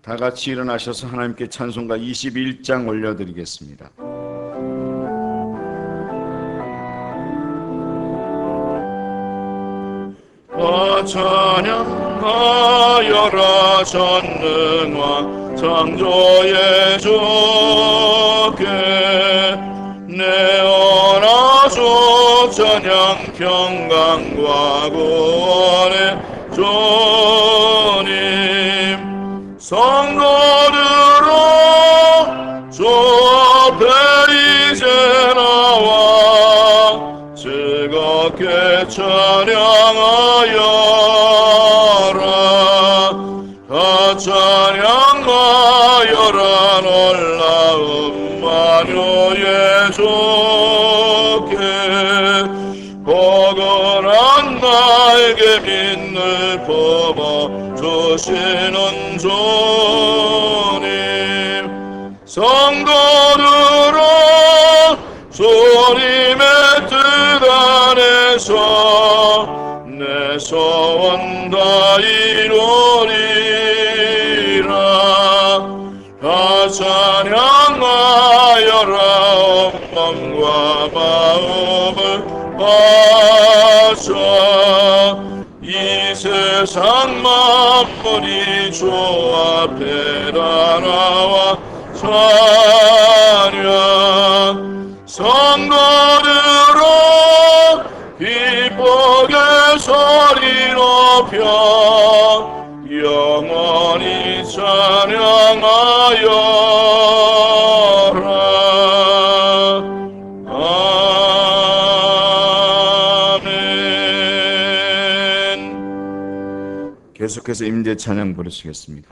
다 같이 일어나셔서 하나님께 찬송가 21장 올려드리겠습니다. 찬양하여라 전능왕 창조의 주께 내 원하소 찬양 평강과 구원의 주님 성도들아 주 앞에 이제 나와 즐겁게 찬양하여라 다 찬양하여라 놀라운 만유의 주께 포근한 나에게 빛을 품어 주시는 주님 성도들아 주님의 뜻 안에서 내 소원 다 이루리라 다 찬양하여라 몸과 마음을 바쳐 이 세상 만물이 주 앞에 다 나와 찬양 성도들아 기쁘게 소리 높여 영원히 찬양하여라 아멘. 계속해서 임재 찬양 부르시겠습니다.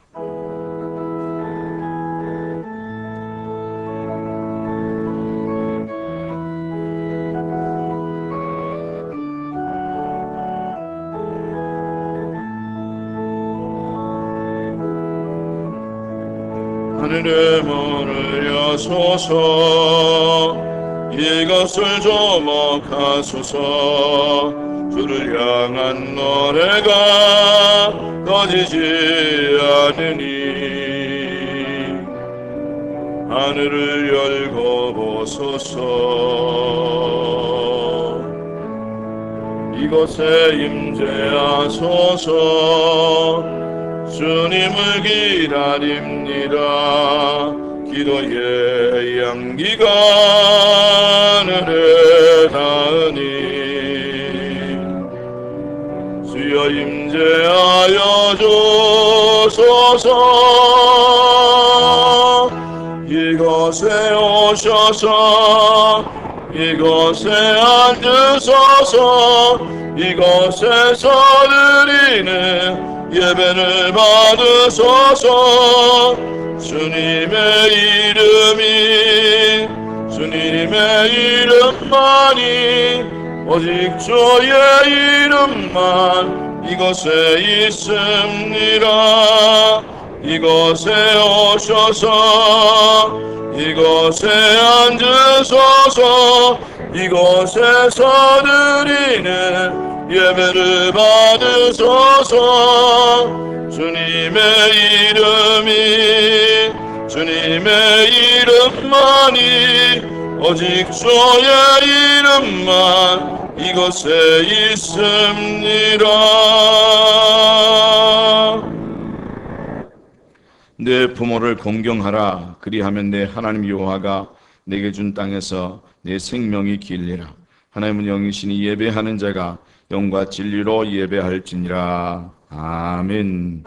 하늘의 문을 여소서 이것을 조목하소서 주를 향한 노래가 꺼지지 않으니 하늘을 열고 보소서 이곳에 임재하소서 주님을 기다립니다. 기도의 향기가 하늘에 닿으니 주여 임재하여 주소서 이곳에 오셔서 이곳에 앉으소서 이곳에서 드리는 예배를 받으소서 주님의 이름만이 오직 주의 이름만 이곳에 있습니다. 이곳에 오셔서 이곳에 앉으소서 이곳에서 드리는 예배를 받으소서 주님의 이름만이 오직 주의 이름만 이곳에 있습니다. 내 부모를 공경하라 그리하면 내 하나님 여호와가 내게 준 땅에서 내 생명이 길리라. 하나님은 영이시니 예배하는 자가 영과 진리로 예배할지니라. 아멘.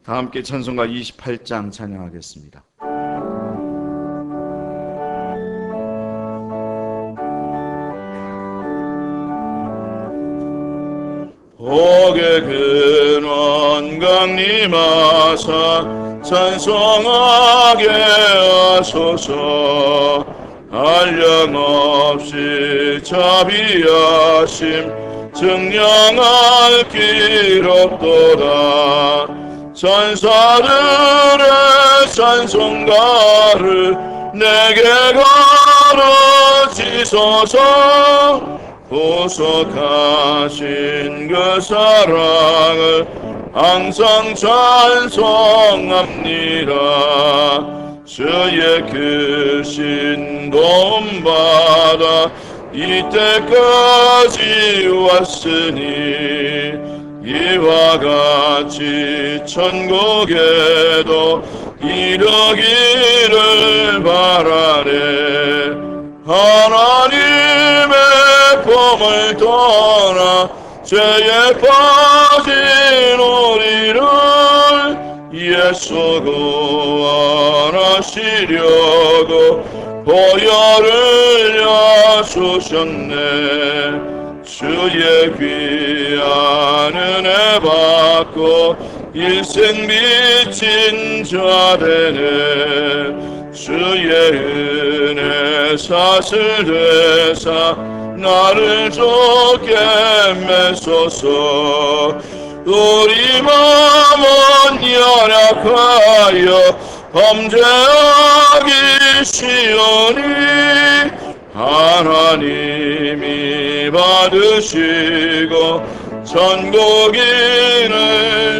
다 함께 찬송가 28장 찬양하겠습니다. 복의 근원 강림하사 찬송하게 하소서. 한량없이 자비하심 증량할 길 없도다. 천사들의 찬송가를 내게 가르치소서. 보석하신 그 사랑을 항상 찬송합니다. 주의 크신 도움받아 이때까지 왔으니 이와 같이 천국에도 이르기를 바라네. 하나님의 품을 떠나 죄에 빠진 우리를 예수 구원하시려고 보혈을 야주셨네. 주의 귀한 은혜 받고 일생 비친 자 되네. 주의 은혜 사슬 되사 나를 좋게 매소서. 우리 마음은 연약하여 범죄하기 쉬우니 하나님이 받으시고 천국인을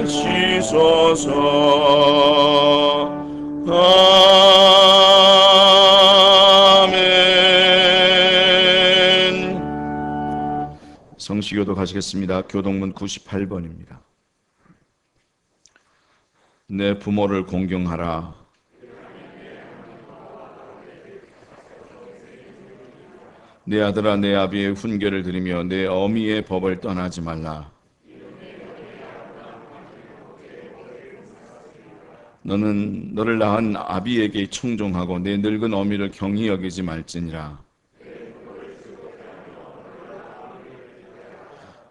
치소서. 아멘. 성시교도 가시겠습니다. 교동문 98번입니다. 내 부모를 공경하라. 내 아들아 내 아비의 훈계를 들으며 내 어미의 법을 떠나지 말라. 너는 너를 낳은 아비에게 청종하고 내 늙은 어미를 경히 여기지 말지니라.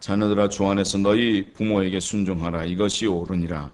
자녀들아 주 안에서 너희 부모에게 순종하라. 이것이 옳으니라.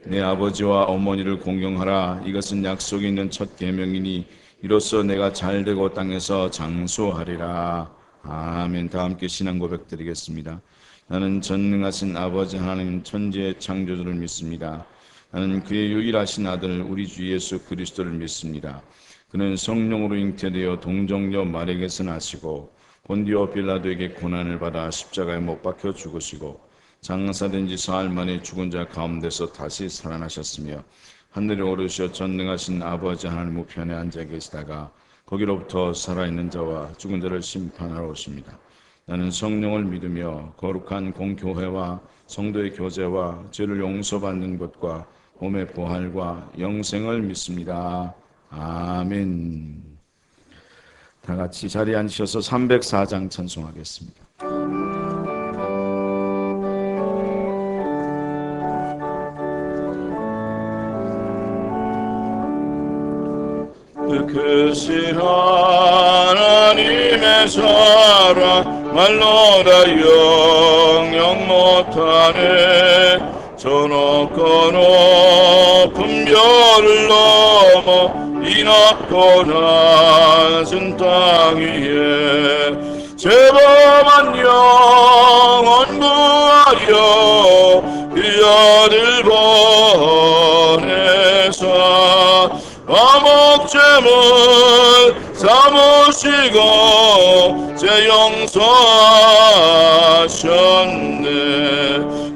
내 아버지와 어머니를 공경하라. 이것은 약속이 있는 첫 계명이니 이로써 내가 잘되고 땅에서 장수하리라. 아멘. 다 함께 신앙 고백 드리겠습니다. 나는 전능하신 아버지 하나님 천지의 창조주를 믿습니다. 나는 그의 유일하신 아들 우리 주 예수 그리스도를 믿습니다. 그는 성령으로 잉태되어 동정녀 마리아에게서 나시고 본디오 빌라도에게 고난을 받아 십자가에 못 박혀 죽으시고 장사된 지 사흘 만에 죽은 자 가운데서 다시 살아나셨으며 하늘에 오르셔 전능하신 아버지 하나님 우편에 앉아 계시다가 거기로부터 살아있는 자와 죽은 자를 심판하러 오십니다. 나는 성령을 믿으며 거룩한 공교회와 성도의 교제와 죄를 용서받는 것과 몸의 부활과 영생을 믿습니다. 아멘. 다 같이 자리에 앉으셔서 304장 찬송하겠습니다. 크신 하나님의 사랑 말로 다 영영 못하네. 저 높고 높은 별을 넘어 이 낮고 낮은 땅 위에 죄범한 영혼 구하여 그 아들 보내사 화목제물 삼으시고 죄 용서하셨네.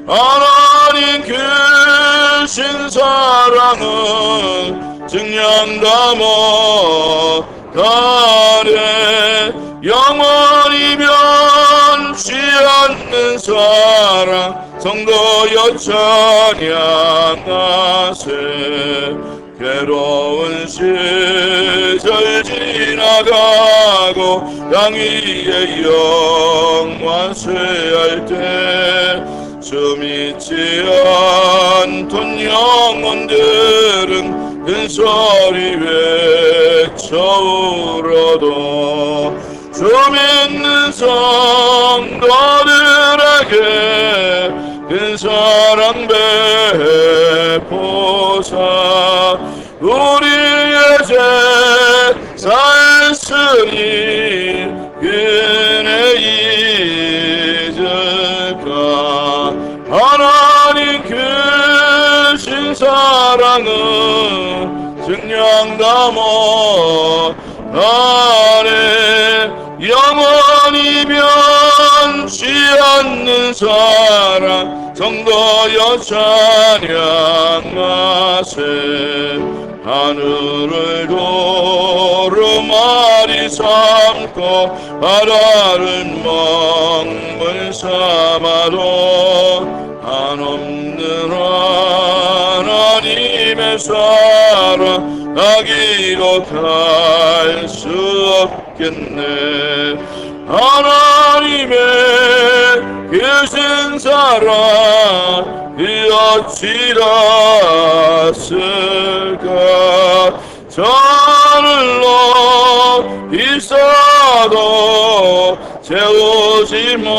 하나님 크신 사랑은 증량다 못하네. 영원히 변치 않는 사랑 성도여 찬양하세. 괴로운 시절 지나가고 땅 위에 영원 쇠할 때 주 믿지 않던 영혼들은 큰 소리 외쳐 울어도 주 믿는 성도들에게 사랑 베푸사 우리의 죄 사했으니 은혜 잊을까 하나님 크신 사랑은 증량 담아 나를 영원히 변치 않는 사랑 성도여 찬양하세 하늘을 도루마리 삼고 바다를 먹물 삼아도 한없는 하나님의 사랑 나기로 갈 수 없겠네 하나님의 크신 사랑 어찌라 쓸까 저늘로 있어도 채우지 못하리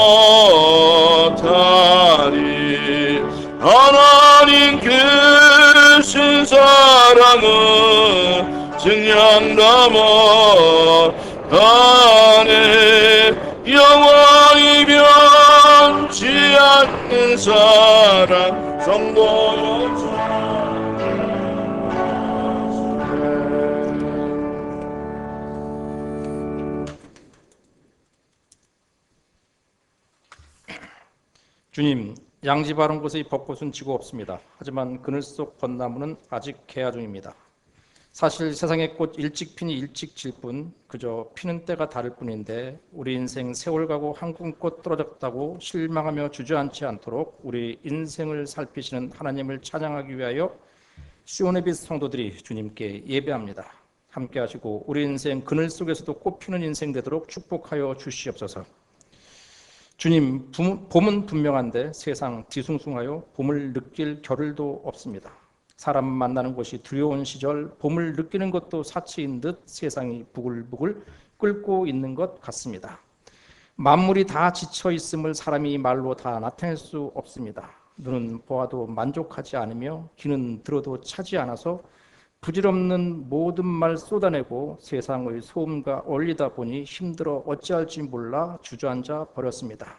하나님 크신 사랑은 증량 담아 안에 영원히 변치 않는 사랑 성도여 주님, 양지 바른 곳의 벚꽃은 지고 없습니다. 하지만 그늘 속 벚나무는 아직 개화 중입니다. 사실 세상의 꽃 일찍 피니 일찍 질 뿐 그저 피는 때가 다를 뿐인데 우리 인생 세월 가고 한 꿈꽃 떨어졌다고 실망하며 주저앉지 않도록 우리 인생을 살피시는 하나님을 찬양하기 위하여 시온의 빛 성도들이 주님께 예배합니다. 함께 하시고 우리 인생 그늘 속에서도 꽃피는 인생 되도록 축복하여 주시옵소서. 주님, 봄은 분명한데 세상 뒤숭숭하여 봄을 느낄 겨를도 없습니다. 사람 만나는 곳이 두려운 시절 봄을 느끼는 것도 사치인 듯 세상이 부글부글 끓고 있는 것 같습니다. 만물이 다 지쳐 있음을 사람이 말로 다 나타낼 수 없습니다. 눈은 보아도 만족하지 않으며 귀는 들어도 차지 않아서 부질없는 모든 말 쏟아내고 세상의 소음과 어울리다 보니 힘들어 어찌할지 몰라 주저앉아 버렸습니다.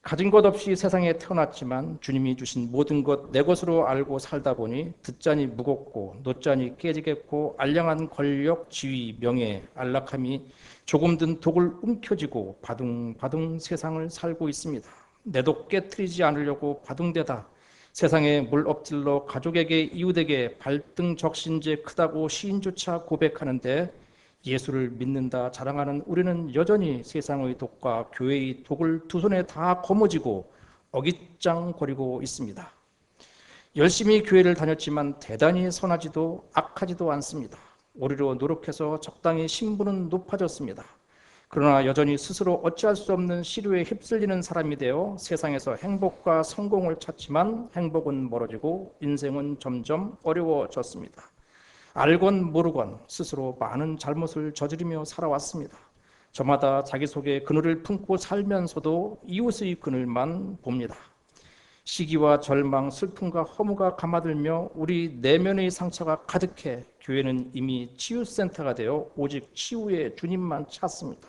가진 것 없이 세상에 태어났지만 주님이 주신 모든 것 내 것으로 알고 살다 보니 듣자니 무겁고 놓자니 깨지겠고 알량한 권력, 지위, 명예, 안락함이 조금 든 독을 움켜쥐고 바둥바둥 세상을 살고 있습니다. 내 독 깨트리지 않으려고 바둥대다 세상에 물 엎질러 가족에게 이웃에게 발등 적신제 크다고 시인조차 고백하는데 예수를 믿는다 자랑하는 우리는 여전히 세상의 독과 교회의 독을 두 손에 다 거머쥐고 어깃장거리고 있습니다. 열심히 교회를 다녔지만 대단히 선하지도 악하지도 않습니다. 오히려 노력해서 적당히 신분은 높아졌습니다. 그러나 여전히 스스로 어찌할 수 없는 시류에 휩쓸리는 사람이 되어 세상에서 행복과 성공을 찾지만 행복은 멀어지고 인생은 점점 어려워졌습니다. 알건 모르건 스스로 많은 잘못을 저지르며 살아왔습니다. 저마다 자기 속에 그늘을 품고 살면서도 이웃의 그늘만 봅니다. 시기와 절망, 슬픔과 허무가 감아들며 우리 내면의 상처가 가득해 교회는 이미 치유센터가 되어 오직 치유의 주님만 찾습니다.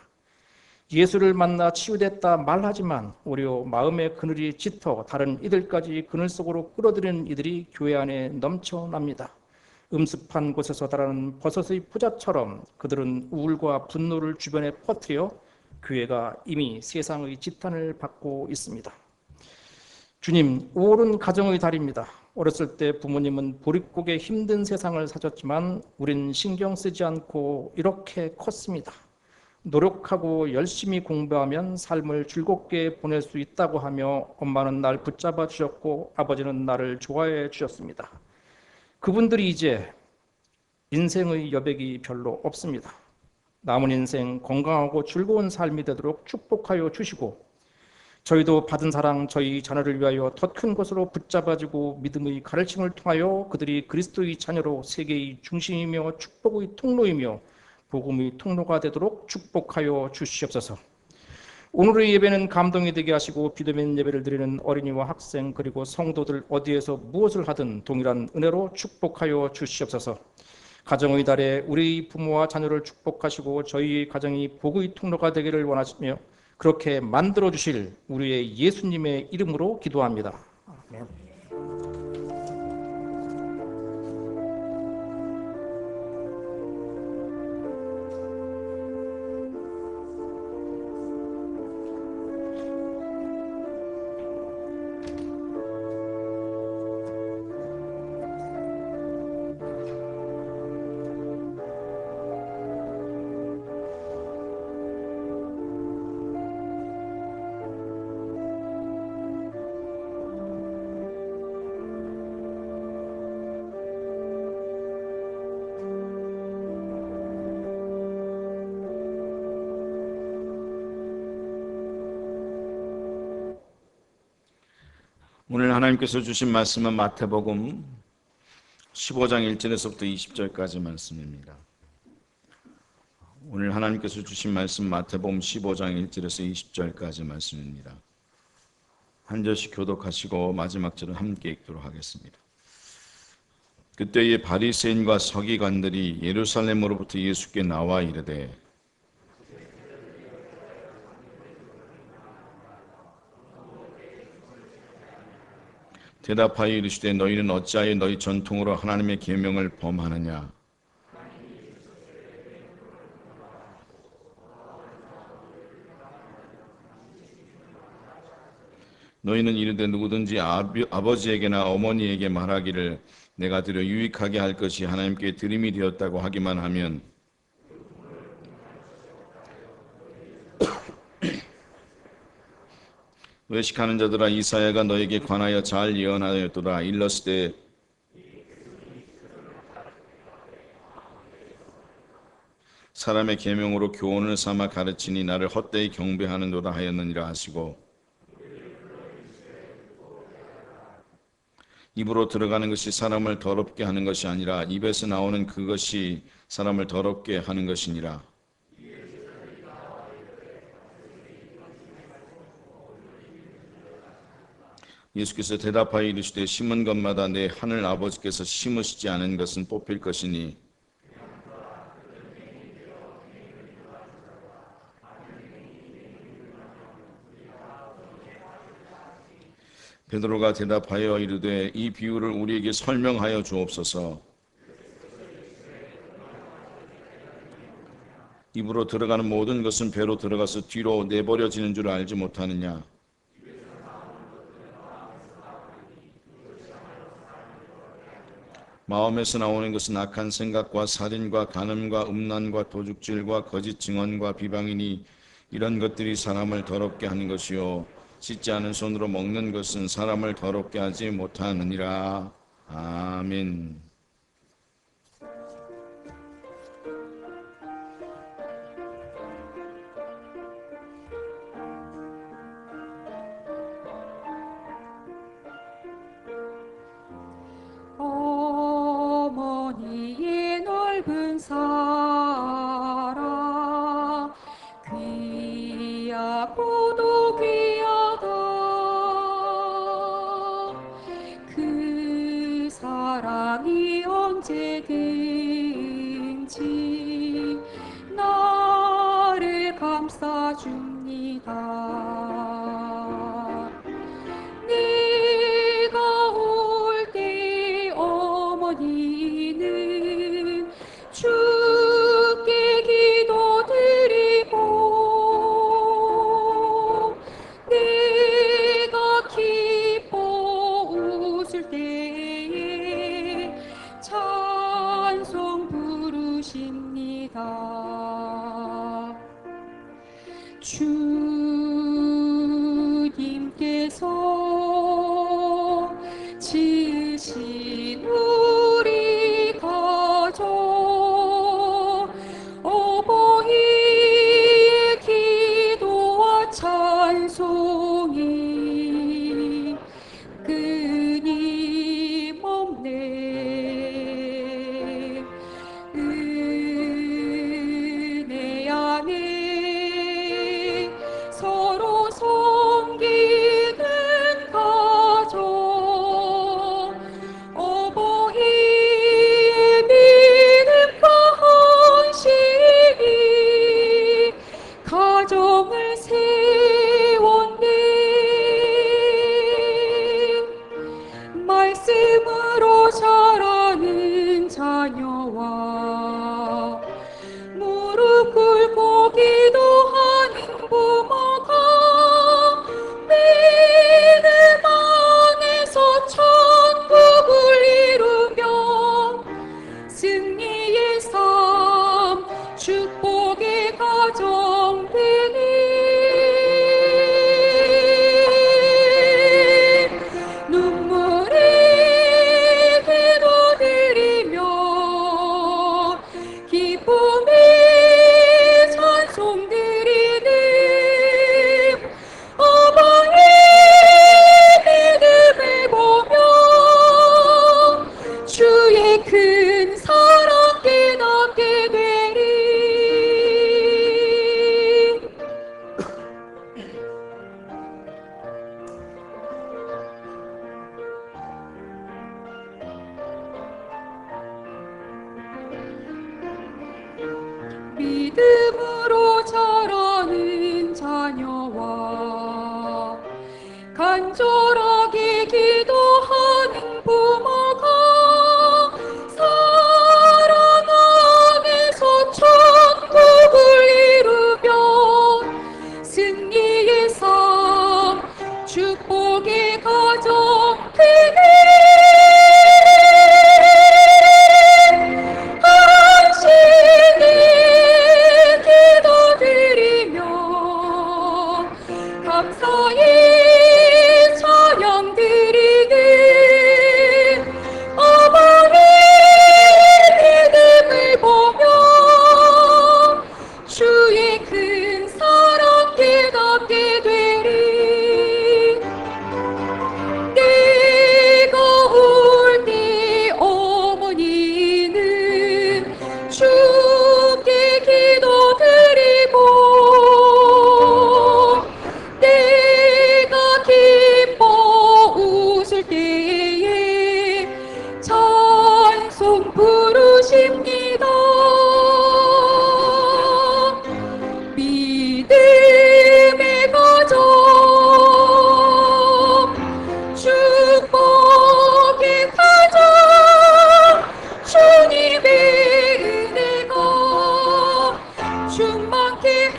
예수를 만나 치유됐다 말하지만 오히려 마음의 그늘이 짙어 다른 이들까지 그늘 속으로 끌어들이는 이들이 교회 안에 넘쳐납니다. 음습한 곳에서 자라는 버섯의 포자처럼 그들은 우울과 분노를 주변에 퍼뜨려 교회가 이미 세상의 지탄을 받고 있습니다. 주님, 5월은 가정의 달입니다. 어렸을 때 부모님은 보릿고개 힘든 세상을 사셨지만 우린 신경 쓰지 않고 이렇게 컸습니다. 노력하고 열심히 공부하면 삶을 즐겁게 보낼 수 있다고 하며 엄마는 날 붙잡아 주셨고 아버지는 나를 좋아해 주셨습니다. 그분들이 이제 인생의 여백이 별로 없습니다. 남은 인생 건강하고 즐거운 삶이 되도록 축복하여 주시고 저희도 받은 사랑 저희 자녀를 위하여 더 큰 것으로 붙잡아주고 믿음의 가르침을 통하여 그들이 그리스도의 자녀로 세계의 중심이며 축복의 통로이며 복음의 통로가 되도록 축복하여 주시옵소서. 오늘의 예배는 감동이 되게 하시고 비대면 예배를 드리는 어린이와 학생 그리고 성도들 어디에서 무엇을 하든 동일한 은혜로 축복하여 주시옵소서. 가정의 달에 우리 부모와 자녀를 축복하시고 저희 가정이 복의 통로가 되기를 원하시며 그렇게 만들어 주실 우리의 예수님의 이름으로 기도합니다. 아멘. 오늘 하나님께서 주신 말씀은 마태복음 15장 1절에서부터 20절까지 말씀입니다. 오늘 하나님께서 주신 말씀 마태복음 15장 1절에서 20절까지 말씀입니다. 한 절씩 교독하시고 마지막 절은 함께 읽도록 하겠습니다. 그때의 바리새인과 서기관들이 예루살렘으로부터 예수께 나와 이르되 대답하여 이르시되 너희는 어찌하여 너희 전통으로 하나님의 계명을 범하느냐. 너희는 이르되 누구든지 아버지에게나 어머니에게 말하기를 내가 드려 유익하게 할 것이 하나님께 드림이 되었다고 하기만 하면 외식하는 자들아 이사야가 너에게 관하여 잘 예언하였도다. 일렀을 때 사람의 계명으로 교훈을 삼아 가르치니 나를 헛되이 경배하는도다 하였느니라 하시고 입으로 들어가는 것이 사람을 더럽게 하는 것이 아니라 입에서 나오는 그것이 사람을 더럽게 하는 것이니라. 예수께서 대답하여 이르시되 심은 것마다 내 하늘 아버지께서 심으시지 않은 것은 뽑힐 것이니 베드로가 대답하여 이르되 이 비유를 우리에게 설명하여 주옵소서. 입으로 들어가는 모든 것은 배로 들어가서 뒤로 내버려지는 줄 알지 못하느냐. 마음에서 나오는 것은 악한 생각과 살인과 간음과 음란과 도둑질과 거짓 증언과 비방이니 이런 것들이 사람을 더럽게 하는 것이요 씻지 않은 손으로 먹는 것은 사람을 더럽게 하지 못하느니라. 아멘. 어머니의 넓은 사랑 귀하고도 귀하다. 그 사랑이 언제든지 나를 감싸줍니다. 네가 올 때 어머니는 주께 기도드리고 내가 기뻐 웃을 때에 찬송 부르십니다. 주님께서 지으신 우리 가족 어버이의 기도와 찬송이 끊임없네. 은혜 안에 않게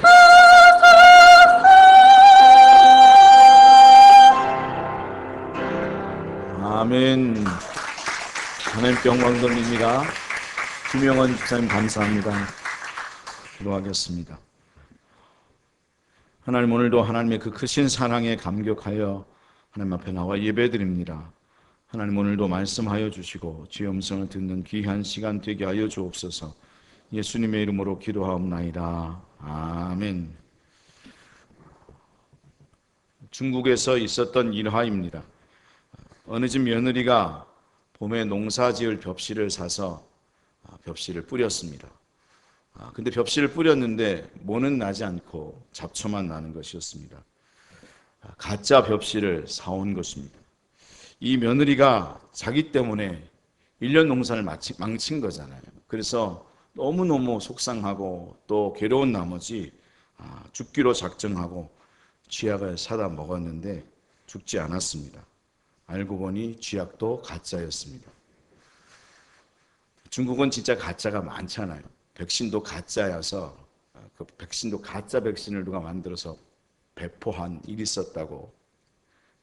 아멘. 하나님께 영광 돌립니다. 김영원 집사님 감사합니다. 기도하겠습니다. 하나님, 오늘도 하나님의 그 크신 사랑에 감격하여 하나님 앞에 나와 예배드립니다. 하나님, 오늘도 말씀하여 주시고 주의 음성을 듣는 귀한 시간 되게 하여 주옵소서. 예수님의 이름으로 기도하옵나이다. 아멘. 중국에서 있었던 일화입니다. 어느 집 며느리가 봄에 농사지을 벽실을 사서 벽실을 뿌렸습니다. 근데 벽실을 뿌렸는데 모는 나지 않고 잡초만 나는 것이었습니다. 가짜 벽실을 사온 것입니다. 이 며느리가 자기 때문에 1년 농사를 망친 거잖아요. 그래서 너무너무 속상하고 또 괴로운 나머지 죽기로 작정하고 쥐약을 사다 먹었는데 죽지 않았습니다. 알고 보니 쥐약도 가짜였습니다. 중국은 진짜 가짜가 많잖아요. 백신도 가짜여서 그 백신도 가짜 백신을 누가 만들어서 배포한 일이 있었다고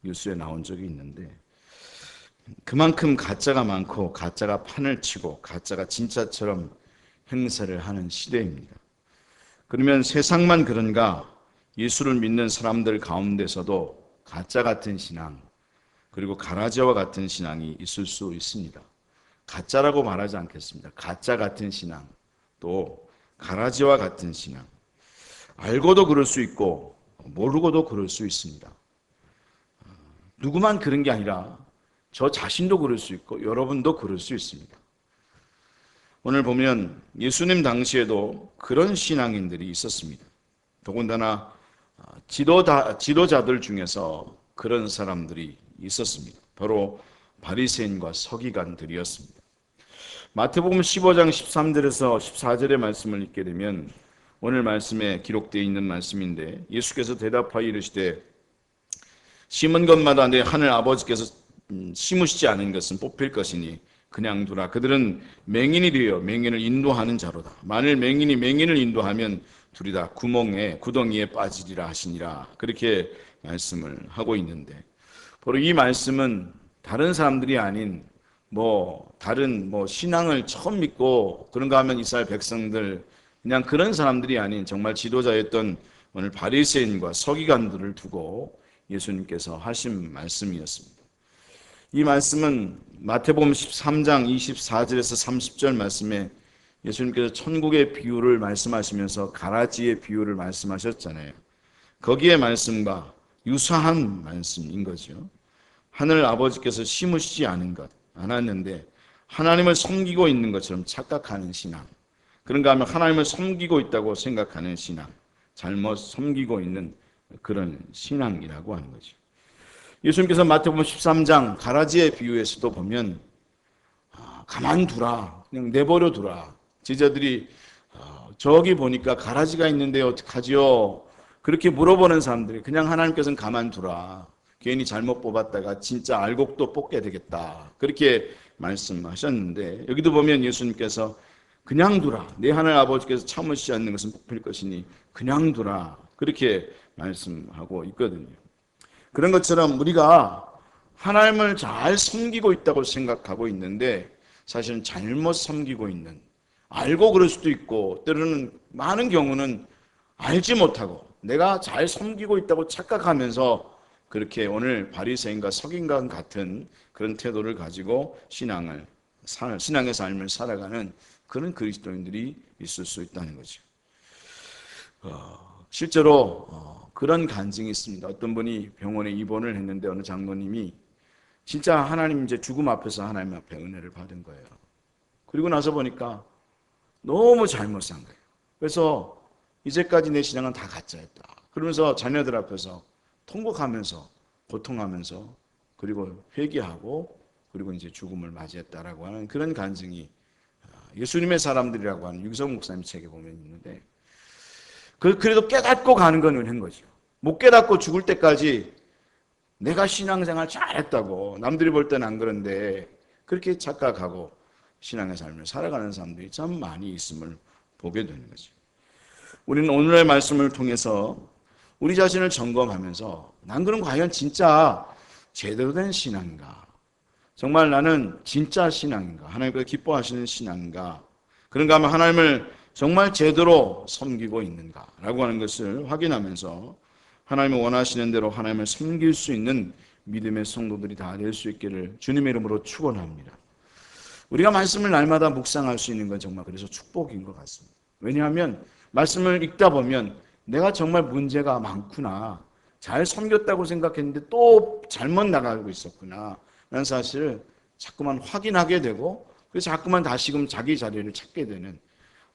뉴스에 나온 적이 있는데, 그만큼 가짜가 많고 가짜가 판을 치고 가짜가 진짜처럼 행세를 하는 시대입니다. 그러면 세상만 그런가? 예수를 믿는 사람들 가운데서도 가짜 같은 신앙, 그리고 가라지와 같은 신앙이 있을 수 있습니다. 가짜라고 말하지 않겠습니다. 가짜 같은 신앙, 또 가라지와 같은 신앙. 알고도 그럴 수 있고 모르고도 그럴 수 있습니다. 누구만 그런 게 아니라 저 자신도 그럴 수 있고 여러분도 그럴 수 있습니다. 오늘 보면 예수님 당시에도 그런 신앙인들이 있었습니다. 더군다나 지도자들 중에서 그런 사람들이 있었습니다. 바로 바리새인과 서기관들이었습니다. 마태복음 15장 13절에서 14절의 말씀을 읽게 되면 오늘 말씀에 기록되어 있는 말씀인데, 예수께서 대답하여 이르시되 심은 것마다 내 하늘 아버지께서 심으시지 않은 것은 뽑힐 것이니 그냥 두라. 그들은 맹인이 되어 맹인을 인도하는 자로다. 만일 맹인이 맹인을 인도하면 둘이 다 구덩이에 빠지리라 하시니라. 그렇게 말씀을 하고 있는데, 바로 이 말씀은 다른 사람들이 아닌 다른 신앙을 처음 믿고 그런가 하면 이스라엘 백성들, 그냥 그런 사람들이 아닌 정말 지도자였던 오늘 바리새인과 서기관들을 두고 예수님께서 하신 말씀이었습니다. 이 말씀은 마태복음 13장 24절에서 30절 말씀에 예수님께서 천국의 비유를 말씀하시면서 가라지의 비유를 말씀하셨잖아요. 거기에 말씀과 유사한 말씀인 거죠. 하늘 아버지께서 심으시지 않았는데 하나님을 섬기고 있는 것처럼 착각하는 신앙, 그런가 하면 하나님을 섬기고 있다고 생각하는 신앙, 잘못 섬기고 있는 그런 신앙이라고 하는 거죠. 예수님께서 마태복음 13장 가라지의 비유에서도 보면 가만두라, 그냥 내버려 두라. 제자들이 저기 보니까 가라지가 있는데 어떡하지요? 그렇게 물어보는 사람들이 그냥 하나님께서는 가만두라. 괜히 잘못 뽑았다가 진짜 알고 또 뽑게 되겠다. 그렇게 말씀하셨는데, 여기도 보면 예수님께서 그냥 두라. 내 하늘 아버지께서 참으시지 않는 것은 뽑힐 것이니 그냥 두라. 그렇게 말씀하고 있거든요. 그런 것처럼 우리가 하나님을 잘 섬기고 있다고 생각하고 있는데 사실은 잘못 섬기고 있는, 알고 그럴 수도 있고 때로는 많은 경우는 알지 못하고 내가 잘 섬기고 있다고 착각하면서 그렇게 오늘 바리새인과 서기관 같은 그런 태도를 가지고 신앙의 삶을 살아가는 그런 그리스도인들이 있을 수 있다는 거죠. 실제로 그런 간증이 있습니다. 어떤 분이 병원에 입원을 했는데 어느 장로님이 진짜 하나님 이제 죽음 앞에서 하나님 앞에 은혜를 받은 거예요. 그리고 나서 보니까 너무 잘못 산 거예요. 그래서 이제까지 내 신앙은 다 가짜였다. 그러면서 자녀들 앞에서 통곡하면서 고통하면서 그리고 회개하고 그리고 이제 죽음을 맞이했다라고 하는 그런 간증이 예수님의 사람들이라고 하는 유기성 목사님 책에 보면 있는데, 그래도 깨닫고 가는 건 은혜인 거죠. 못 깨닫고 죽을 때까지 내가 신앙생활 잘했다고 남들이 볼 때는 안 그런데 그렇게 착각하고 신앙의 삶을 살아가는 사람들이 참 많이 있음을 보게 되는 거죠. 우리는 오늘의 말씀을 통해서 우리 자신을 점검하면서 난 그럼 과연 진짜 제대로 된 신앙인가? 정말 나는 진짜 신앙인가? 하나님께서 기뻐하시는 신앙인가? 그런가 하면 하나님을 정말 제대로 섬기고 있는가? 라고 하는 것을 확인하면서 하나님이 원하시는 대로 하나님을 섬길 수 있는 믿음의 성도들이 다 될 수 있기를 주님의 이름으로 축원합니다. 우리가 말씀을 날마다 묵상할 수 있는 건 정말 그래서 축복인 것 같습니다. 왜냐하면 말씀을 읽다 보면 내가 정말 문제가 많구나, 잘 섬겼다고 생각했는데 또 잘못 나가고 있었구나 라는 사실을 자꾸만 확인하게 되고, 그래서 자꾸만 다시금 자기 자리를 찾게 되는,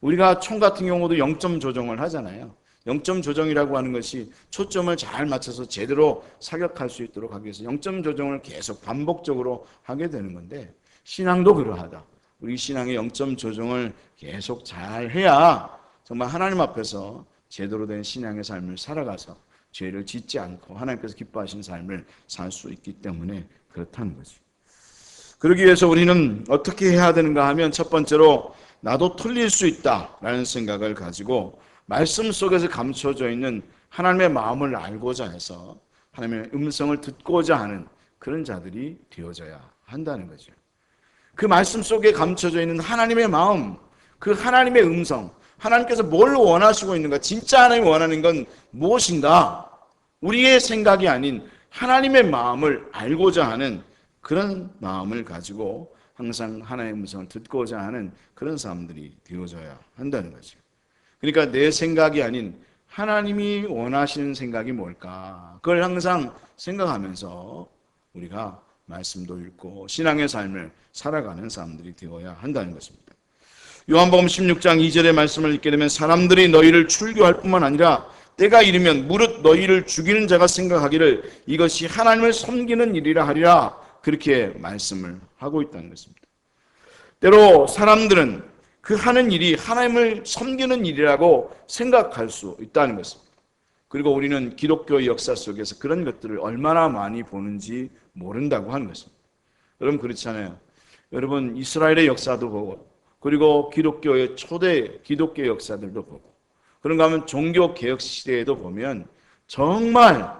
우리가 총 같은 경우도 0점 조정을 하잖아요. 0점 조정이라고 하는 것이 초점을 잘 맞춰서 제대로 사격할 수 있도록 하기 위해서 0점 조정을 계속 반복적으로 하게 되는 건데, 신앙도 그러하다. 우리 신앙의 0점 조정을 계속 잘 해야 정말 하나님 앞에서 제대로 된 신앙의 삶을 살아가서 죄를 짓지 않고 하나님께서 기뻐하시는 삶을 살 수 있기 때문에 그렇다는 거죠. 그러기 위해서 우리는 어떻게 해야 되는가 하면, 첫 번째로 나도 틀릴 수 있다라는 생각을 가지고 말씀 속에서 감춰져 있는 하나님의 마음을 알고자 해서 하나님의 음성을 듣고자 하는 그런 자들이 되어져야 한다는 거죠. 그 말씀 속에 감춰져 있는 하나님의 마음, 그 하나님의 음성, 하나님께서 뭘 원하시고 있는가, 진짜 하나님이 원하는 건 무엇인가, 우리의 생각이 아닌 하나님의 마음을 알고자 하는 그런 마음을 가지고 항상 하나님의 음성을 듣고자 하는 그런 사람들이 되어져야 한다는 거죠. 그러니까 내 생각이 아닌 하나님이 원하시는 생각이 뭘까, 그걸 항상 생각하면서 우리가 말씀도 읽고 신앙의 삶을 살아가는 사람들이 되어야 한다는 것입니다. 요한복음 16장 2절의 말씀을 읽게 되면, 사람들이 너희를 출교할 뿐만 아니라 때가 이르면 무릇 너희를 죽이는 자가 생각하기를 이것이 하나님을 섬기는 일이라 하리라, 그렇게 말씀을 하고 있다는 것입니다. 때로 사람들은 그 하는 일이 하나님을 섬기는 일이라고 생각할 수 있다는 것입니다. 그리고 우리는 기독교의 역사 속에서 그런 것들을 얼마나 많이 보는지 모른다고 하는 것입니다. 여러분 그렇잖아요. 여러분 이스라엘의 역사도 보고, 그리고 기독교의 초대 기독교 역사들도 보고, 그런가 하면 종교 개혁 시대에도 보면 정말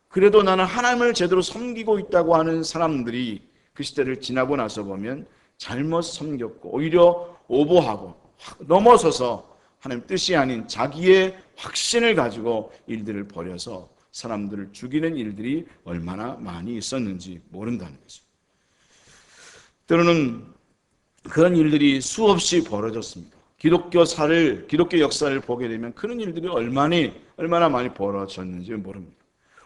그래도 나는 하나님을 제대로 섬기고 있다고 하는 사람들이 그 시대를 지나고 나서 보면 잘못 섬겼고 오히려 오버하고 넘어서서 하나님 뜻이 아닌 자기의 확신을 가지고 일들을 벌여서 사람들을 죽이는 일들이 얼마나 많이 있었는지 모른다는 거죠. 때로는 그런 일들이 수없이 벌어졌습니다. 기독교 역사를 보게 되면 그런 일들이 얼마나 많이 벌어졌는지 모릅니다.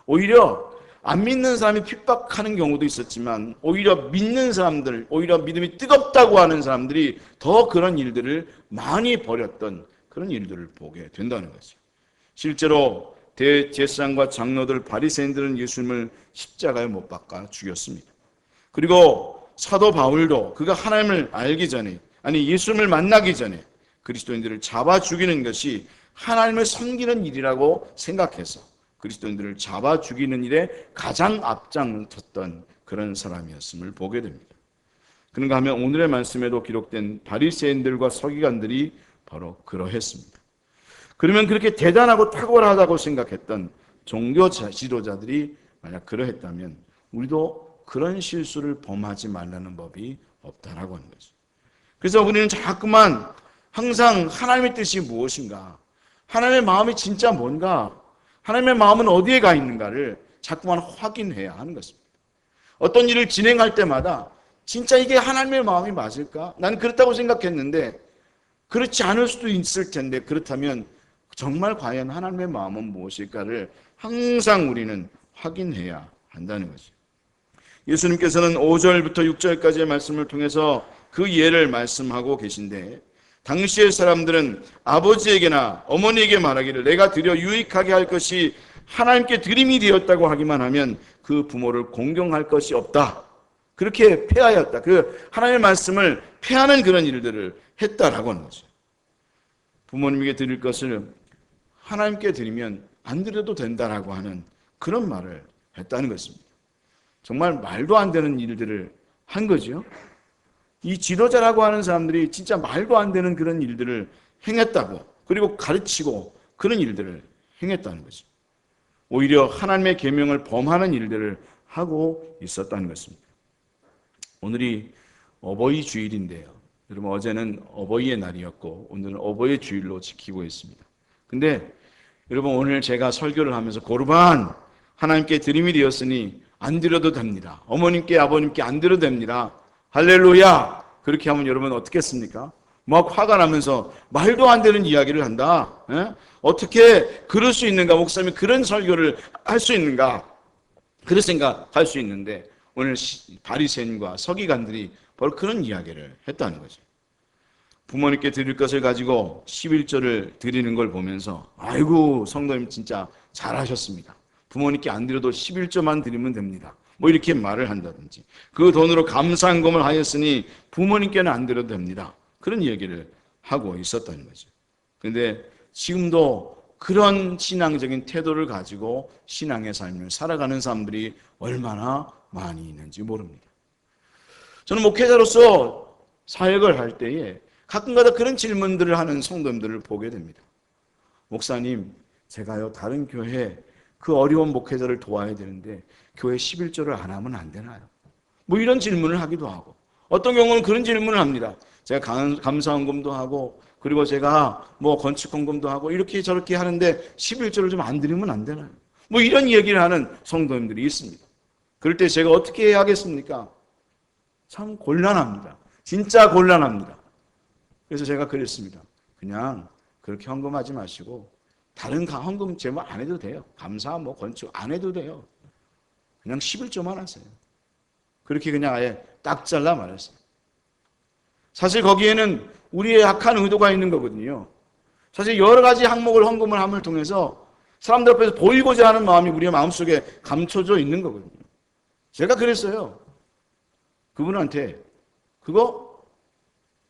오히려 안 믿는 사람이 핍박하는 경우도 있었지만, 오히려 믿는 사람들, 오히려 믿음이 뜨겁다고 하는 사람들이 더 그런 일들을 많이 벌였던 그런 일들을 보게 된다는 거죠. 실제로 대제사장과 장로들, 바리새인들은 예수님을 십자가에 못 박아 죽였습니다. 그리고 사도 바울도 그가 하나님을 알기 전에, 아니 예수님을 만나기 전에 그리스도인들을 잡아 죽이는 것이 하나님을 섬기는 일이라고 생각해서 그리스도인들을 잡아 죽이는 일에 가장 앞장섰던 그런 사람이었음을 보게 됩니다. 그런가 하면 오늘의 말씀에도 기록된 바리새인들과 서기관들이 바로 그러했습니다. 그러면 그렇게 대단하고 탁월하다고 생각했던 종교 지도자들이 만약 그러했다면 우리도 그런 실수를 범하지 말라는 법이 없다라고 하는 거죠. 그래서 우리는 자꾸만 항상 하나님의 뜻이 무엇인가, 하나님의 마음이 진짜 뭔가, 하나님의 마음은 어디에 가 있는가를 자꾸만 확인해야 하는 것입니다. 어떤 일을 진행할 때마다 진짜 이게 하나님의 마음이 맞을까? 난 그렇다고 생각했는데 그렇지 않을 수도 있을 텐데, 그렇다면 정말 과연 하나님의 마음은 무엇일까를 항상 우리는 확인해야 한다는 거죠. 예수님께서는 5절부터 6절까지의 말씀을 통해서 그 예를 말씀하고 계신데, 당시의 사람들은 아버지에게나 어머니에게 말하기를 내가 드려 유익하게 할 것이 하나님께 드림이 되었다고 하기만 하면 그 부모를 공경할 것이 없다. 그렇게 폐하였다. 그 하나님의 말씀을 폐하는 그런 일들을 했다라고 하는 거죠. 부모님에게 드릴 것을 하나님께 드리면 안 드려도 된다라고 하는 그런 말을 했다는 것입니다. 정말 말도 안 되는 일들을 한 거죠. 이 지도자라고 하는 사람들이 진짜 말도 안 되는 그런 일들을 행했다고, 그리고 가르치고 그런 일들을 행했다는 거죠. 오히려 하나님의 계명을 범하는 일들을 하고 있었다는 것입니다. 오늘이 어버이 주일인데요. 여러분, 어제는 어버이의 날이었고 오늘은 어버이 주일로 지키고 있습니다. 근데 여러분, 오늘 제가 설교를 하면서 고르반 하나님께 드림이 되었으니 안 드려도 됩니다. 어머님께 아버님께 안 드려도 됩니다. 할렐루야. 그렇게 하면 여러분 어떻겠습니까? 막 화가 나면서 말도 안 되는 이야기를 한다. 에? 어떻게 그럴 수 있는가? 목사님이 그런 설교를 할 수 있는가? 그런 생각할 수 있는데 오늘 바리새인과 서기관들이 바로 그런 이야기를 했다는 거죠. 부모님께 드릴 것을 가지고 11조를 드리는 걸 보면서 아이고 성도님 진짜 잘하셨습니다. 부모님께 안 드려도 11조만 드리면 됩니다. 뭐 이렇게 말을 한다든지 그 돈으로 감사한금을 하였으니 부모님께는 안 드려도 됩니다. 그런 얘기를 하고 있었다는 거죠. 그런데 지금도 그런 신앙적인 태도를 가지고 신앙의 삶을 살아가는 사람들이 얼마나 많이 있는지 모릅니다. 저는 목회자로서 사역을 할 때에 가끔가다 그런 질문들을 하는 성도님들을 보게 됩니다. 목사님, 제가요 다른 교회 그 어려운 목회자를 도와야 되는데 교회 11조를 안 하면 안 되나요? 뭐 이런 질문을 하기도 하고 어떤 경우는 그런 질문을 합니다. 제가 감사헌금도 하고 그리고 제가 뭐 건축헌금도 하고 이렇게 저렇게 하는데 11조를 좀 안 드리면 안 되나요? 뭐 이런 얘기를 하는 성도님들이 있습니다. 그럴 때 제가 어떻게 해야 하겠습니까? 참 곤란합니다. 진짜 곤란합니다. 그래서 제가 그랬습니다. 그냥 그렇게 헌금하지 마시고 다른 헌금 제목 안 해도 돼요. 감사 뭐 건축 안 해도 돼요. 그냥 11조만 하세요. 그렇게 그냥 아예 딱 잘라 말했어요. 사실 거기에는 우리의 악한 의도가 있는 거거든요. 사실 여러 가지 항목을 헌금을 함을 통해서 사람들 앞에서 보이고자 하는 마음이 우리의 마음속에 감춰져 있는 거거든요. 제가 그랬어요. 그분한테 그거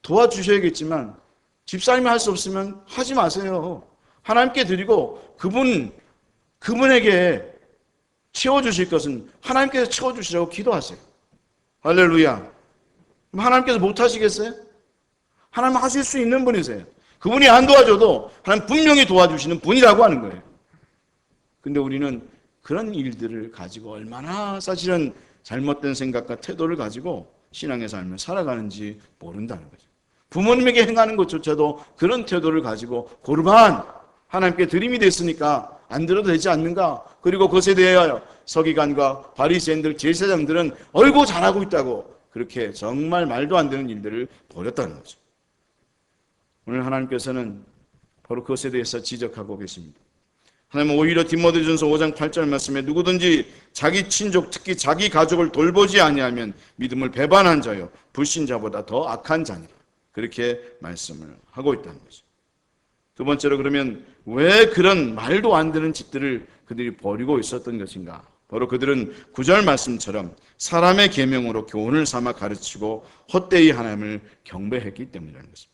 도와주셔야겠지만 집사님이 할 수 없으면 하지 마세요. 하나님께 드리고 그분에게 채워주실 것은 하나님께서 채워주시라고 기도하세요. 할렐루야. 그럼 하나님께서 못하시겠어요? 하나님 하실 수 있는 분이세요. 그분이 안 도와줘도 하나님 분명히 도와주시는 분이라고 하는 거예요. 근데 우리는 그런 일들을 가지고 얼마나 사실은 잘못된 생각과 태도를 가지고 신앙의 삶을 살아가는지 모른다는 거죠. 부모님에게 행하는 것조차도 그런 태도를 가지고 고르반 하나님께 드림이 됐으니까 안 들어도 되지 않는가? 그리고 그것에 대하여 서기관과 바리새인들, 제사장들은 어이구 잘하고 있다고 그렇게 정말 말도 안 되는 일들을 벌였다는 거죠. 오늘 하나님께서는 바로 그것에 대해서 지적하고 계십니다. 하나님은 오히려 디모데전서 5장 8절 말씀에 누구든지 자기 친족 특히 자기 가족을 돌보지 아니하면 믿음을 배반한 자요 불신자보다 더 악한 자니라. 그렇게 말씀을 하고 있다는 거죠. 두 번째로 그러면 왜 그런 말도 안 되는 짓들을 그들이 벌이고 있었던 것인가? 바로 그들은 9절 말씀처럼 사람의 계명으로 교훈을 삼아 가르치고 헛되이 하나님을 경배했기 때문이라는 것입니다.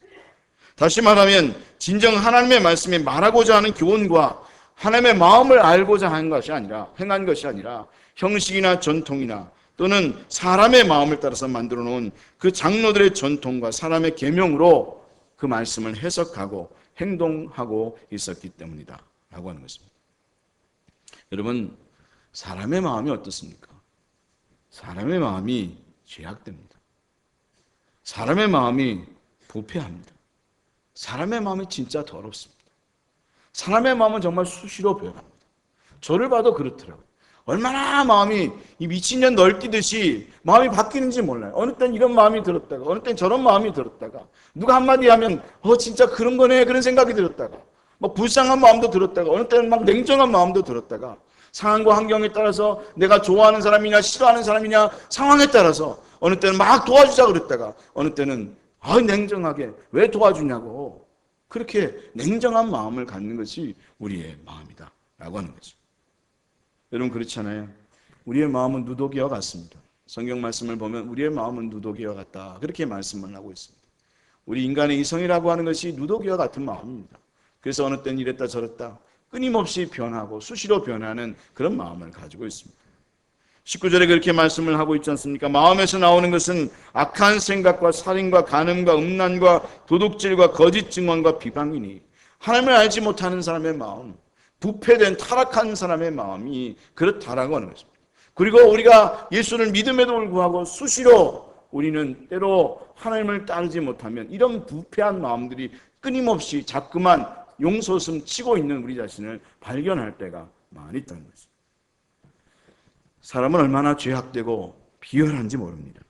다시 말하면 진정 하나님의 말씀에 말하고자 하는 교훈과 하나님의 마음을 알고자 한 것이 아니라 행한 것이 아니라 형식이나 전통이나 또는 사람의 마음을 따라서 만들어 놓은 그 장로들의 전통과 사람의 계명으로 그 말씀을 해석하고 행동하고 있었기 때문이다 라고 하는 것입니다. 여러분, 사람의 마음이 어떻습니까? 사람의 마음이 죄악됩니다. 사람의 마음이 부패합니다. 사람의 마음이 진짜 더럽습니다. 사람의 마음은 정말 수시로 변합니다. 저를 봐도 그렇더라고요. 얼마나 마음이 이 미친년 널뛰듯이 마음이 바뀌는지 몰라요. 어느 땐 이런 마음이 들었다가 어느 땐 저런 마음이 들었다가 누가 한마디 하면 진짜 그런 거네 그런 생각이 들었다가 막 불쌍한 마음도 들었다가 어느 때는 막 냉정한 마음도 들었다가 상황과 환경에 따라서 내가 좋아하는 사람이냐 싫어하는 사람이냐 상황에 따라서 어느 때는 막 도와주자 그랬다가 어느 때는 냉정하게 왜 도와주냐고 그렇게 냉정한 마음을 갖는 것이 우리의 마음이다 라고 하는 거죠. 여러분 그렇잖아요. 우리의 마음은 누더기와 같습니다. 성경 말씀을 보면 우리의 마음은 누더기와 같다 그렇게 말씀을 하고 있습니다. 우리 인간의 이성이라고 하는 것이 누더기와 같은 마음입니다. 그래서 어느 때는 이랬다 저랬다 끊임없이 변하고 수시로 변하는 그런 마음을 가지고 있습니다. 19절에 그렇게 말씀을 하고 있지 않습니까? 마음에서 나오는 것은 악한 생각과 살인과 간음과 음란과 도둑질과 거짓 증언과 비방이니 하나님을 알지 못하는 사람의 마음, 부패된 타락한 사람의 마음이 그렇다라고 하는 것입니다. 그리고 우리가 예수를 믿음에도 불구하고 수시로 우리는 때로 하나님을 따르지 못하면 이런 부패한 마음들이 끊임없이 자꾸만 용솟음 치고 있는 우리 자신을 발견할 때가 많이 있다는 것입니다. 사람은 얼마나 죄악되고 비열한지 모릅니다.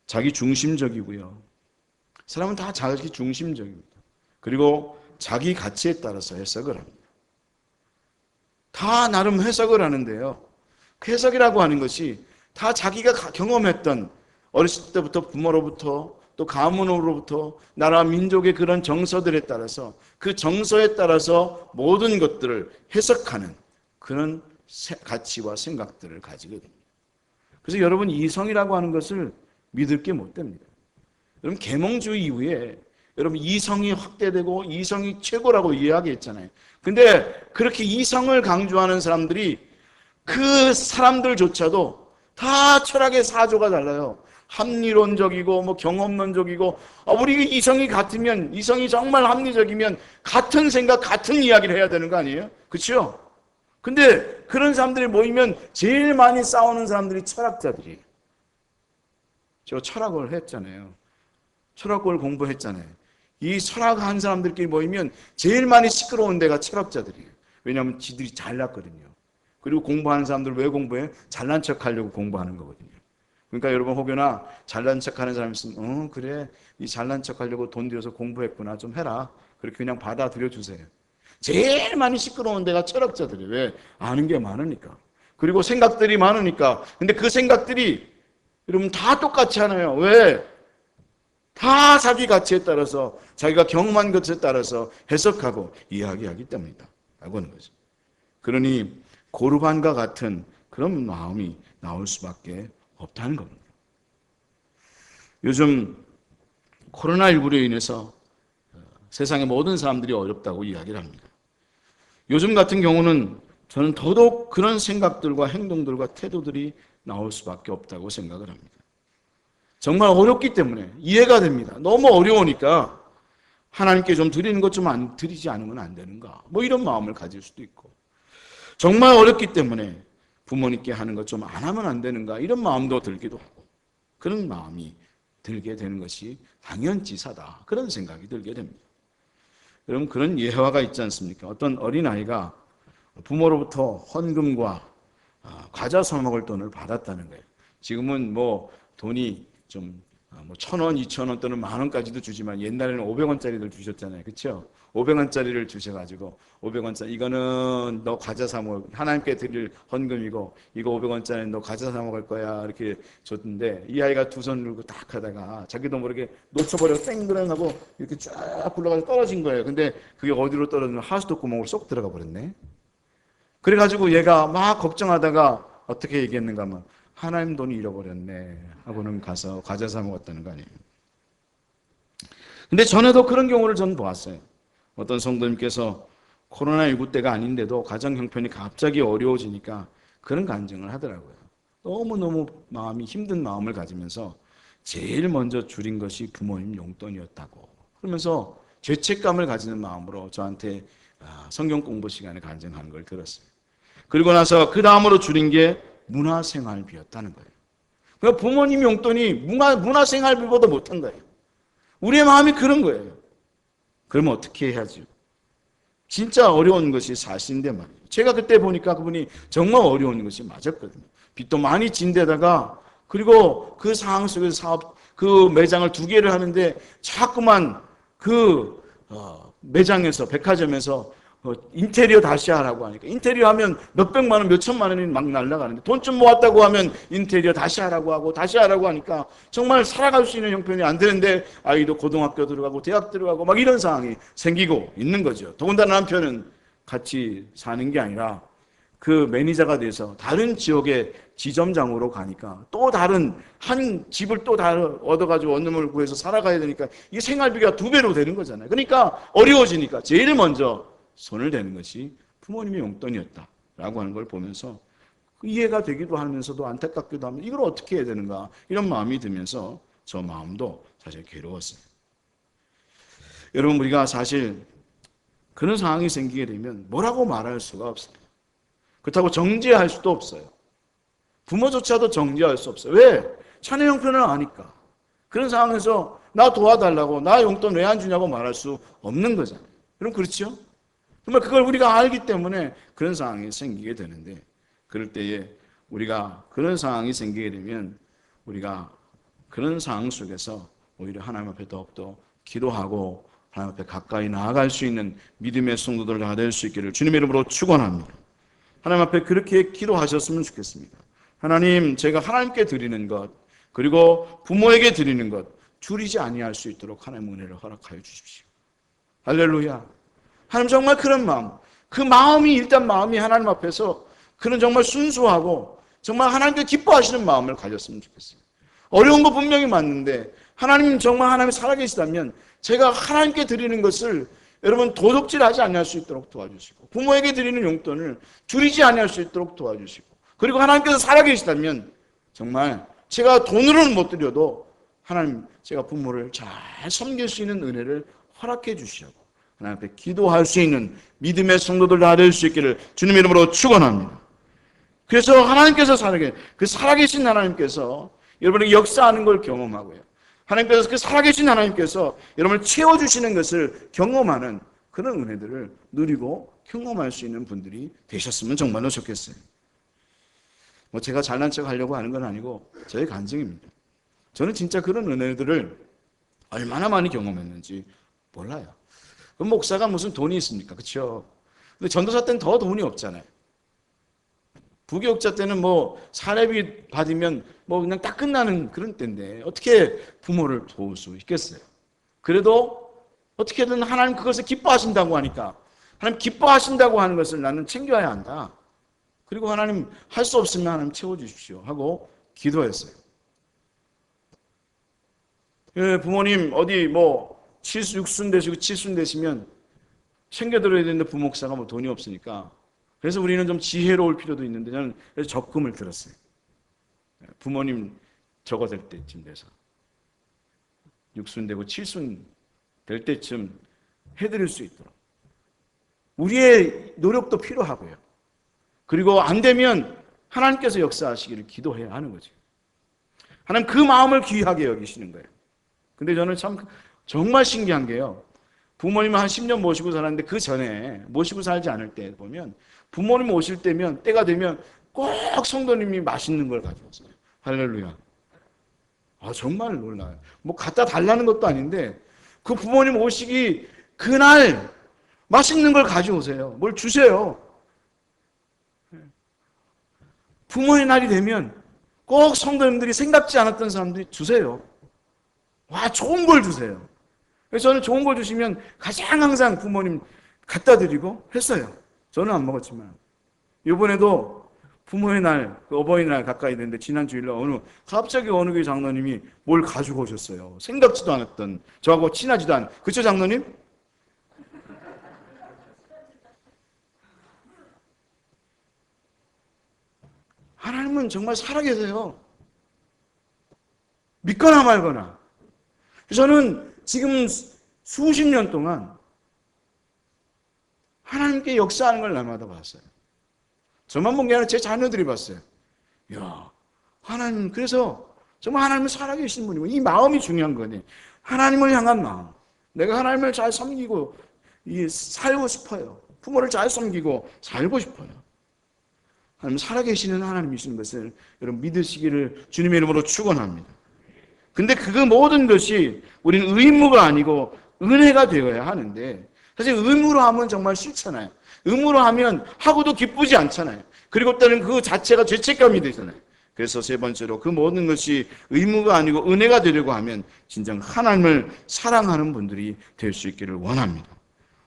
자기 중심적이고요. 사람은 다 자기 중심적입니다. 그리고 자기 가치에 따라서 해석을 합니다. 다 나름 해석을 하는데요. 그 해석이라고 하는 것이 다 자기가 경험했던 어렸을 때부터 부모로부터 또 가문으로부터 나라 민족의 그런 정서들에 따라서 그 정서에 따라서 모든 것들을 해석하는 그런 가치와 생각들을 가지거든요. 그래서 여러분 이성이라고 하는 것을 믿을 게 못 됩니다. 여러분 계몽주의 이후에 여러분 이성이 확대되고 이성이 최고라고 이야기했잖아요. 근데 그렇게 이성을 강조하는 사람들이 그 사람들조차도 다 철학의 사조가 달라요. 합리론적이고 뭐 경험론적이고 우리 이성이 같으면 이성이 정말 합리적이면 같은 생각 같은 이야기를 해야 되는 거 아니에요? 그렇죠? 근데 그런 사람들이 모이면 제일 많이 싸우는 사람들이 철학자들이에요. 저 철학을 했잖아요. 철학을 공부했잖아요. 이 철학한 사람들끼리 모이면 제일 많이 시끄러운 데가 철학자들이에요. 왜냐하면 지들이 잘났거든요. 그리고 공부하는 사람들 왜 공부해? 잘난 척하려고 공부하는 거거든요. 그러니까 여러분 혹여나 잘난 척하는 사람 있으면 그래 이 잘난 척하려고 돈 들여서 공부했구나 좀 해라. 그렇게 그냥 받아들여 주세요. 제일 많이 시끄러운 데가 철학자들이에요. 왜? 아는 게 많으니까. 그리고 생각들이 많으니까. 근데 그 생각들이 여러분 다 똑같지 않아요. 왜? 다 자기 가치에 따라서 자기가 경험한 것에 따라서 해석하고 이야기하기 때문이다 라고 하는 거죠. 그러니 고르반과 같은 그런 마음이 나올 수밖에 없다는 겁니다. 요즘 코로나19로 인해서 세상의 모든 사람들이 어렵다고 이야기를 합니다. 요즘 같은 경우는 저는 더더욱 그런 생각들과 행동들과 태도들이 나올 수밖에 없다고 생각을 합니다. 정말 어렵기 때문에 이해가 됩니다. 너무 어려우니까 하나님께 좀 드리는 것 좀 드리지 않으면 안 되는가 뭐 이런 마음을 가질 수도 있고 정말 어렵기 때문에 부모님께 하는 것 좀 안 하면 안 되는가 이런 마음도 들기도 하고 그런 마음이 들게 되는 것이 당연지사다 그런 생각이 들게 됩니다. 여러분 그런 예화가 있지 않습니까? 어떤 어린아이가 부모로부터 헌금과 과자 사 먹을 돈을 받았다는 거예요. 지금은 뭐 돈이 좀 1,000원, 2,000원 또는 10,000원까지도 주지만 옛날에는 500원짜리를 주셨잖아요. 그렇죠? 500원짜리를 주셔가지고 500원짜리 이거는 너 과자 사 먹을 하나님께 드릴 헌금이고 이거 500원짜리는 너 과자 사 먹을 거야 이렇게 줬는데 이 아이가 두 손 들고 딱 하다가 자기도 모르게 놓쳐버려 땡그랑하고 이렇게 쫙 굴러가서 떨어진 거예요. 근데 그게 어디로 떨어지면 하수도 구멍으로 쏙 들어가 버렸네. 그래가지고 얘가 막 걱정하다가 어떻게 얘기했는가 하면 하나님 돈이 잃어버렸네 하고는 가서 과자 사 먹었다는 거 아니에요. 근데 전에도 그런 경우를 저는 보았어요. 어떤 성도님께서 코로나19 때가 아닌데도 가정 형편이 갑자기 어려워지니까 그런 간증을 하더라고요. 너무너무 마음이 힘든 마음을 가지면서 제일 먼저 줄인 것이 부모님 용돈이었다고 그러면서 죄책감을 가지는 마음으로 저한테 성경 공부 시간에 간증하는 걸 들었어요. 그리고 나서 그 다음으로 줄인 게 문화생활비였다는 거예요. 그러니까 부모님 용돈이 문화생활비보다 못한 거예요. 우리의 마음이 그런 거예요. 그러면 어떻게 해야죠? 진짜 어려운 것이 사실인데 말이에요. 제가 그때 보니까 그분이 정말 어려운 것이 맞았거든요. 빚도 많이 진 데다가 그리고 그 상황 속에서 그 매장을 2개를 하는데 자꾸만 그 매장에서 백화점에서 인테리어 다시 하라고 하니까 인테리어 하면 몇백만 원, 몇천만 원이 막 날아가는데 돈 좀 모았다고 하면 인테리어 다시 하라고 하고 다시 하라고 하니까 정말 살아갈 수 있는 형편이 안 되는데 아이도 고등학교 들어가고 대학 들어가고 막 이런 상황이 생기고 있는 거죠. 더군다나 남편은 같이 사는 게 아니라 그 매니저가 돼서 다른 지역의 지점장으로 가니까 또 다른 한 집을 또 다른 얻어가지고 원룸을 구해서 살아가야 되니까 이 생활비가 2배로 되는 거잖아요. 그러니까 어려워지니까 제일 먼저 손을 대는 것이 부모님의 용돈이었다라고 하는 걸 보면서 이해가 되기도 하면서도 안타깝기도 하면서 이걸 어떻게 해야 되는가 이런 마음이 들면서 저 마음도 사실 괴로웠어요. 여러분 우리가 사실 그런 상황이 생기게 되면 뭐라고 말할 수가 없어요. 그렇다고 정죄할 수도 없어요. 부모조차도 정죄할 수 없어요. 왜? 자녀 형편을 아니까. 그런 상황에서 나 도와달라고, 나 용돈 왜 안 주냐고 말할 수 없는 거잖아요. 그럼 그렇죠? 정말 그걸 우리가 알기 때문에 그런 상황이 생기게 되는데, 그럴 때에 우리가 그런 상황이 생기게 되면 우리가 그런 상황 속에서 오히려 하나님 앞에 더욱더 기도하고 하나님 앞에 가까이 나아갈 수 있는 믿음의 성도들 다 될 수 있기를 주님의 이름으로 축원합니다. 하나님 앞에 그렇게 기도하셨으면 좋겠습니다. 하나님, 제가 하나님께 드리는 것, 그리고 부모에게 드리는 것 줄이지 아니할 수 있도록 하나님 은혜를 허락하여 주십시오. 할렐루야. 하나님, 정말 그런 마음, 그 마음이 일단 마음이 하나님 앞에서 그런 정말 순수하고 정말 하나님께 기뻐하시는 마음을 가졌으면 좋겠어요. 어려운 거 분명히 맞는데 하나님, 정말 하나님이 살아계시다면 제가 하나님께 드리는 것을 여러분 도둑질하지 아니할 수 있도록 도와주시고, 부모에게 드리는 용돈을 줄이지 아니할 수 있도록 도와주시고, 그리고 하나님께서 살아계시다면 정말 제가 돈으로는 못 드려도 하나님, 제가 부모를 잘 섬길 수 있는 은혜를 허락해 주시라고 하나님 앞에 기도할 수 있는 믿음의 성도들 다 될 수 있기를 주님의 이름으로 축원합니다. 그래서 하나님께서 살아계신 하나님께서 여러분에게 역사하는 걸 경험하고요, 하나님께서 그 살아계신 하나님께서 여러분을 채워주시는 것을 경험하는 그런 은혜들을 누리고 경험할 수 있는 분들이 되셨으면 정말로 좋겠어요. 제가 잘난 척 하려고 하는 건 아니고 저의 간증입니다. 저는 진짜 그런 은혜들을 얼마나 많이 경험했는지 몰라요. 그 목사가 무슨 돈이 있습니까? 그렇죠? 근데 전도사 때는 더 돈이 없잖아요. 부교육자 때는 사례비 받으면 그냥 딱 끝나는 그런 때인데 어떻게 부모를 도울 수 있겠어요? 그래도 어떻게든 하나님 그것을 기뻐하신다고 하니까, 하나님 기뻐하신다고 하는 것을 나는 챙겨야 한다. 그리고 하나님 할 수 없으면 하나님 채워주십시오 하고 기도했어요. 예, 부모님 어디 육순 되시고 칠순 되시면 챙겨드려야 되는데 부목사가 돈이 없으니까, 그래서 우리는 좀 지혜로울 필요도 있는데 저는 그래서 적금을 들었어요. 부모님 저거 될 때쯤 돼서 육순 되고 칠순 될 때쯤 해드릴 수 있도록 우리의 노력도 필요하고요. 그리고 안 되면 하나님께서 역사하시기를 기도해야 하는 거죠. 하나님 그 마음을 귀하게 여기시는 거예요. 근데 저는 참 정말 신기한 게요, 부모님을 한 10년 모시고 살았는데 그 전에 모시고 살지 않을 때 보면 부모님 오실 때가 되면 꼭 성도님이 맛있는 걸 가져오세요. 할렐루야. 정말 놀라요. 갖다 달라는 것도 아닌데 그 부모님 오시기 그날 맛있는 걸 가져오세요. 뭘 주세요. 부모의 날이 되면 꼭 성도님들이 생각지 않았던 사람들이 주세요. 좋은 걸 주세요. 그래서 저는 좋은 걸 주시면 가장 항상 부모님 갖다 드리고 했어요. 저는 안 먹었지만. 이번에도 부모의 날, 어버이날 가까이 됐는데 지난 주일날 갑자기 어느 교회 장로님이 뭘 가지고 오셨어요. 생각지도 않았던, 저하고 친하지도 않은. 그쵸, 장로님? 하나님은 정말 살아계세요. 믿거나 말거나. 저는 지금 수십 년 동안 하나님께 역사하는 걸 날마다 봤어요. 저만 본 게 아니라 제 자녀들이 봤어요. 이야, 하나님, 그래서 정말 하나님은 살아계신 분이고, 이 마음이 중요한 거네. 하나님을 향한 마음. 내가 하나님을 잘 섬기고 살고 싶어요. 부모를 잘 섬기고 살고 싶어요. 하나님 살아계시는 하나님이신 것을 여러분 믿으시기를 주님의 이름으로 축원합니다. 근데 그 모든 것이 우리는 의무가 아니고 은혜가 되어야 하는데, 사실 의무로 하면 정말 싫잖아요. 의무로 하면 하고도 기쁘지 않잖아요. 그리고 또는 그 자체가 죄책감이 되잖아요. 그래서 세 번째로 그 모든 것이 의무가 아니고 은혜가 되려고 하면 진정 하나님을 사랑하는 분들이 될 수 있기를 원합니다.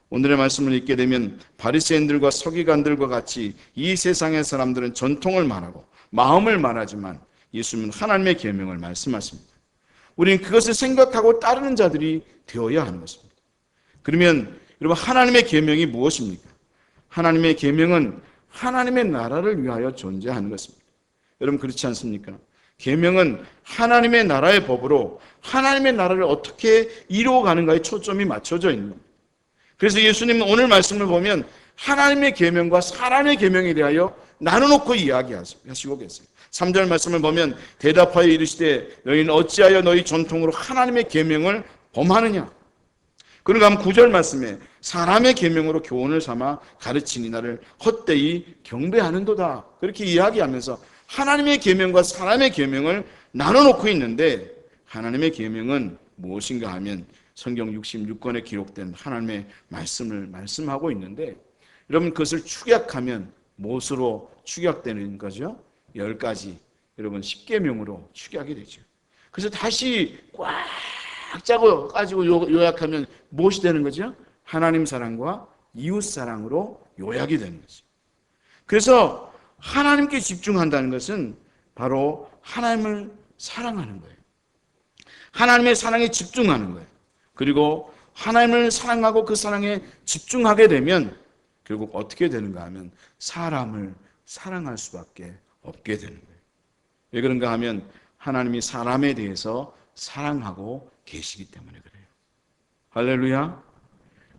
오늘의 말씀을 읽게 되면 바리새인들과 서기관들과 같이 이 세상의 사람들은 전통을 말하고 마음을 말하지만 예수님은 하나님의 계명을 말씀하십니다. 우리는 그것을 생각하고 따르는 자들이 되어야 하는 것입니다. 그러면 여러분, 하나님의 계명이 무엇입니까? 하나님의 계명은 하나님의 나라를 위하여 존재하는 것입니다. 여러분, 그렇지 않습니까? 계명은 하나님의 나라의 법으로 하나님의 나라를 어떻게 이루어가는가에 초점이 맞춰져 있는 겁니다. 그래서 예수님은 오늘 말씀을 보면 하나님의 계명과 사람의 계명에 대하여 나눠놓고 이야기하시고 계세요. 3절 말씀을 보면 대답하여 이르시되 너희는 어찌하여 너희 전통으로 하나님의 계명을 범하느냐. 그런가 하면 9절 말씀에 사람의 계명으로 교훈을 삼아 가르치니 나를 헛되이 경배하는도다. 그렇게 이야기하면서 하나님의 계명과 사람의 계명을 나눠놓고 있는데 하나님의 계명은 무엇인가 하면 성경 66권에 기록된 하나님의 말씀을 말씀하고 있는데 여러분 그것을 축약하면 무엇으로 축약되는 거죠? 10가지 여러분 10계명으로 축약이 되죠. 그래서 다시 꽉 짜고 가지고 요약하면 무엇이 되는 거죠? 하나님 사랑과 이웃 사랑으로 요약이 되는 거죠. 그래서 하나님께 집중한다는 것은 바로 하나님을 사랑하는 거예요. 하나님의 사랑에 집중하는 거예요. 그리고 하나님을 사랑하고 그 사랑에 집중하게 되면 결국 어떻게 되는가 하면 사람을 사랑할 수밖에 없게 되는 거예요. 왜 그런가 하면 하나님이 사람에 대해서 사랑하고 계시기 때문에 그래요. 할렐루야.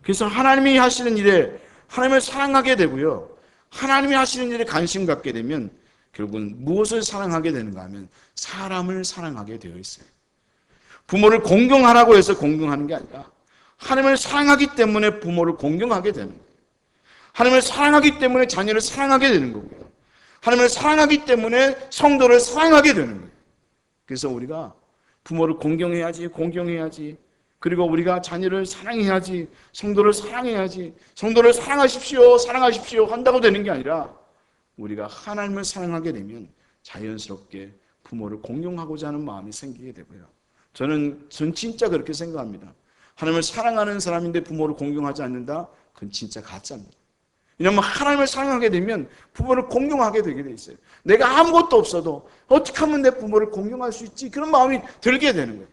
그래서 하나님이 하시는 일에 하나님을 사랑하게 되고요. 하나님이 하시는 일에 관심 갖게 되면 결국은 무엇을 사랑하게 되는가 하면 사람을 사랑하게 되어 있어요. 부모를 공경하라고 해서 공경하는 게 아니라 하나님을 사랑하기 때문에 부모를 공경하게 되는 거예요. 하나님을 사랑하기 때문에 자녀를 사랑하게 되는 거고요. 하나님을 사랑하기 때문에 성도를 사랑하게 되는 거예요. 그래서 우리가 부모를 공경해야지. 그리고 우리가 자녀를 사랑해야지. 성도를 사랑해야지. 성도를 사랑하십시오 한다고 되는 게 아니라 우리가 하나님을 사랑하게 되면 자연스럽게 부모를 공경하고자 하는 마음이 생기게 되고요. 전 진짜 그렇게 생각합니다. 하나님을 사랑하는 사람인데 부모를 공경하지 않는다? 그건 진짜 가짜입니다. 왜냐하면 하나님을 사랑하게 되면 부모를 공경하게 되게 돼 있어요. 내가 아무것도 없어도 어떻게 하면 내 부모를 공경할 수 있지? 그런 마음이 들게 되는 거예요.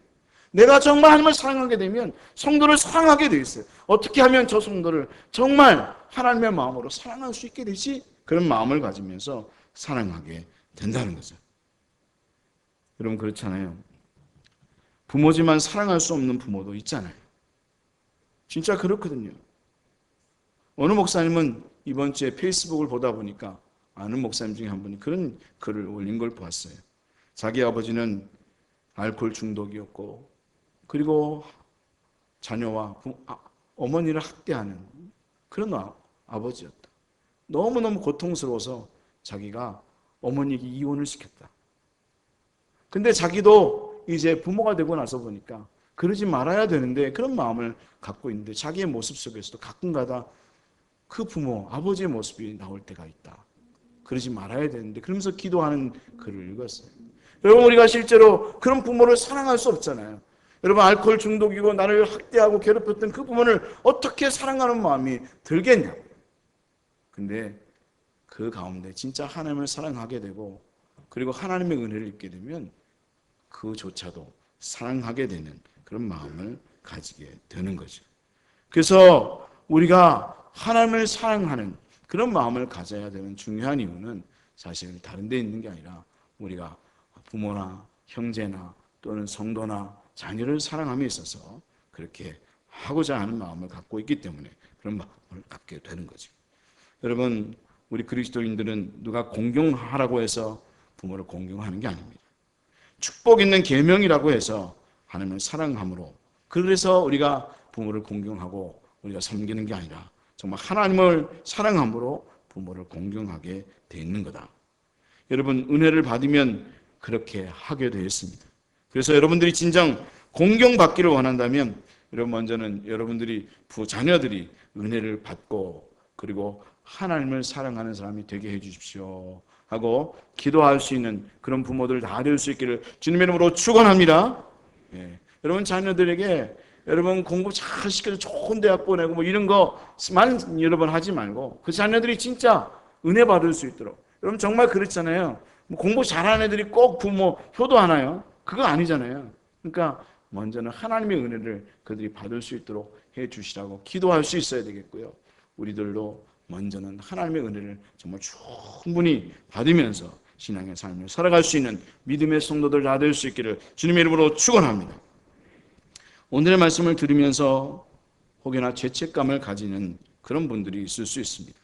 내가 정말 하나님을 사랑하게 되면 성도를 사랑하게 돼 있어요. 어떻게 하면 저 성도를 정말 하나님의 마음으로 사랑할 수 있게 되지? 그런 마음을 가지면서 사랑하게 된다는 거죠. 여러분 그렇잖아요. 부모지만 사랑할 수 없는 부모도 있잖아요. 진짜 그렇거든요. 어느 목사님은 이번 주에 페이스북을 보다 보니까 아는 목사님 중에 한 분이 그런 글을 올린 걸 보았어요. 자기 아버지는 알코올 중독이었고 그리고 자녀와 어머니를 학대하는 그런 아버지였다. 너무너무 고통스러워서 자기가 어머니에게 이혼을 시켰다. 근데 자기도 이제 부모가 되고 나서 보니까 그러지 말아야 되는데 그런 마음을 갖고 있는데 자기의 모습 속에서도 가끔가다 그 부모, 아버지의 모습이 나올 때가 있다. 그러지 말아야 되는데 그러면서 기도하는 글을 읽었어요. 여러분 우리가 실제로 그런 부모를 사랑할 수 없잖아요. 여러분 알코올 중독이고 나를 학대하고 괴롭혔던 그 부모를 어떻게 사랑하는 마음이 들겠냐. 근데 그 가운데 진짜 하나님을 사랑하게 되고 그리고 하나님의 은혜를 입게 되면 그조차도 사랑하게 되는 그런 마음을 가지게 되는 거죠. 그래서 우리가 하나님을 사랑하는 그런 마음을 가져야 되는 중요한 이유는 사실 다른 데 있는 게 아니라 우리가 부모나 형제나 또는 성도나 자녀를 사랑함에 있어서 그렇게 하고자 하는 마음을 갖고 있기 때문에 그런 마음을 갖게 되는 거죠. 여러분 우리 그리스도인들은 누가 공경하라고 해서 부모를 공경하는 게 아닙니다. 축복 있는 계명이라고 해서 하나님을 사랑함으로 그래서 우리가 부모를 공경하고 우리가 섬기는 게 아니라 정말 하나님을 사랑함으로 부모를 공경하게 돼 있는 거다. 여러분 은혜를 받으면 그렇게 하게 되었습니다. 그래서 여러분들이 진정 공경받기를 원한다면 여러분 먼저는 여러분들이 자녀들이 은혜를 받고 그리고 하나님을 사랑하는 사람이 되게 해 주십시오 하고 기도할 수 있는 그런 부모들 다 될 수 있기를 주님의 이름으로 축원합니다. 여러분 자녀들에게 여러분 공부 잘 시켜서 좋은 대학 보내고 뭐 이런 거만 여러분 하지 말고 그 자녀들이 진짜 은혜 받을 수 있도록 여러분 정말 그렇잖아요. 뭐 공부 잘하는 애들이 꼭 부모 효도하나요? 그거 아니잖아요. 그러니까 먼저는 하나님의 은혜를 그들이 받을 수 있도록 해 주시라고 기도할 수 있어야 되겠고요. 우리들도 먼저는 하나님의 은혜를 정말 충분히 받으면서 신앙의 삶을 살아갈 수 있는 믿음의 성도들 다 될 수 있기를 주님의 이름으로 축원합니다. 오늘의 말씀을 들으면서 혹여나 죄책감을 가지는 그런 분들이 있을 수 있습니다.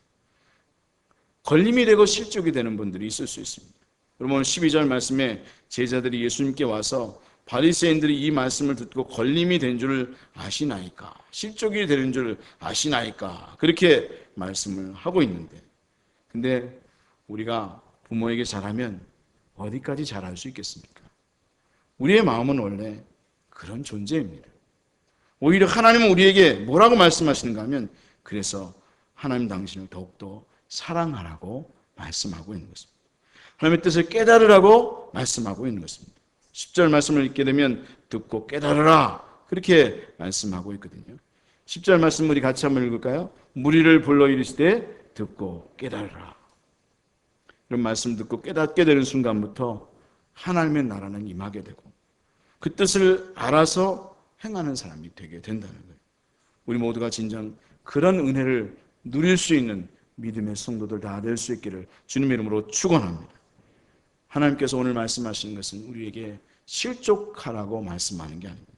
걸림이 되고 실족이 되는 분들이 있을 수 있습니다. 여러분 12절 말씀에 제자들이 예수님께 와서 바리새인들이 이 말씀을 듣고 걸림이 된 줄 아시나이까? 실족이 되는 줄 아시나이까? 그렇게 말씀을 하고 있는데, 근데 우리가 부모에게 잘하면 어디까지 잘할 수 있겠습니까? 우리의 마음은 원래 그런 존재입니다. 오히려 하나님은 우리에게 뭐라고 말씀하시는가 하면, 그래서 하나님 당신을 더욱더 사랑하라고 말씀하고 있는 것입니다. 하나님의 뜻을 깨달으라고 말씀하고 있는 것입니다. 10절 말씀을 읽게 되면 듣고 깨달으라 그렇게 말씀하고 있거든요. 10절 말씀 우리 같이 한번 읽을까요? 무리를 불러 이르시되 듣고 깨달으라. 이런 말씀 듣고 깨닫게 되는 순간부터 하나님의 나라는 임하게 되고 그 뜻을 알아서 행하는 사람이 되게 된다는 거예요. 우리 모두가 진정 그런 은혜를 누릴 수 있는 믿음의 성도들 다 될 수 있기를 주님의 이름으로 축원합니다. 하나님께서 오늘 말씀하시는 것은 우리에게 실족하라고 말씀하는 게 아닙니다.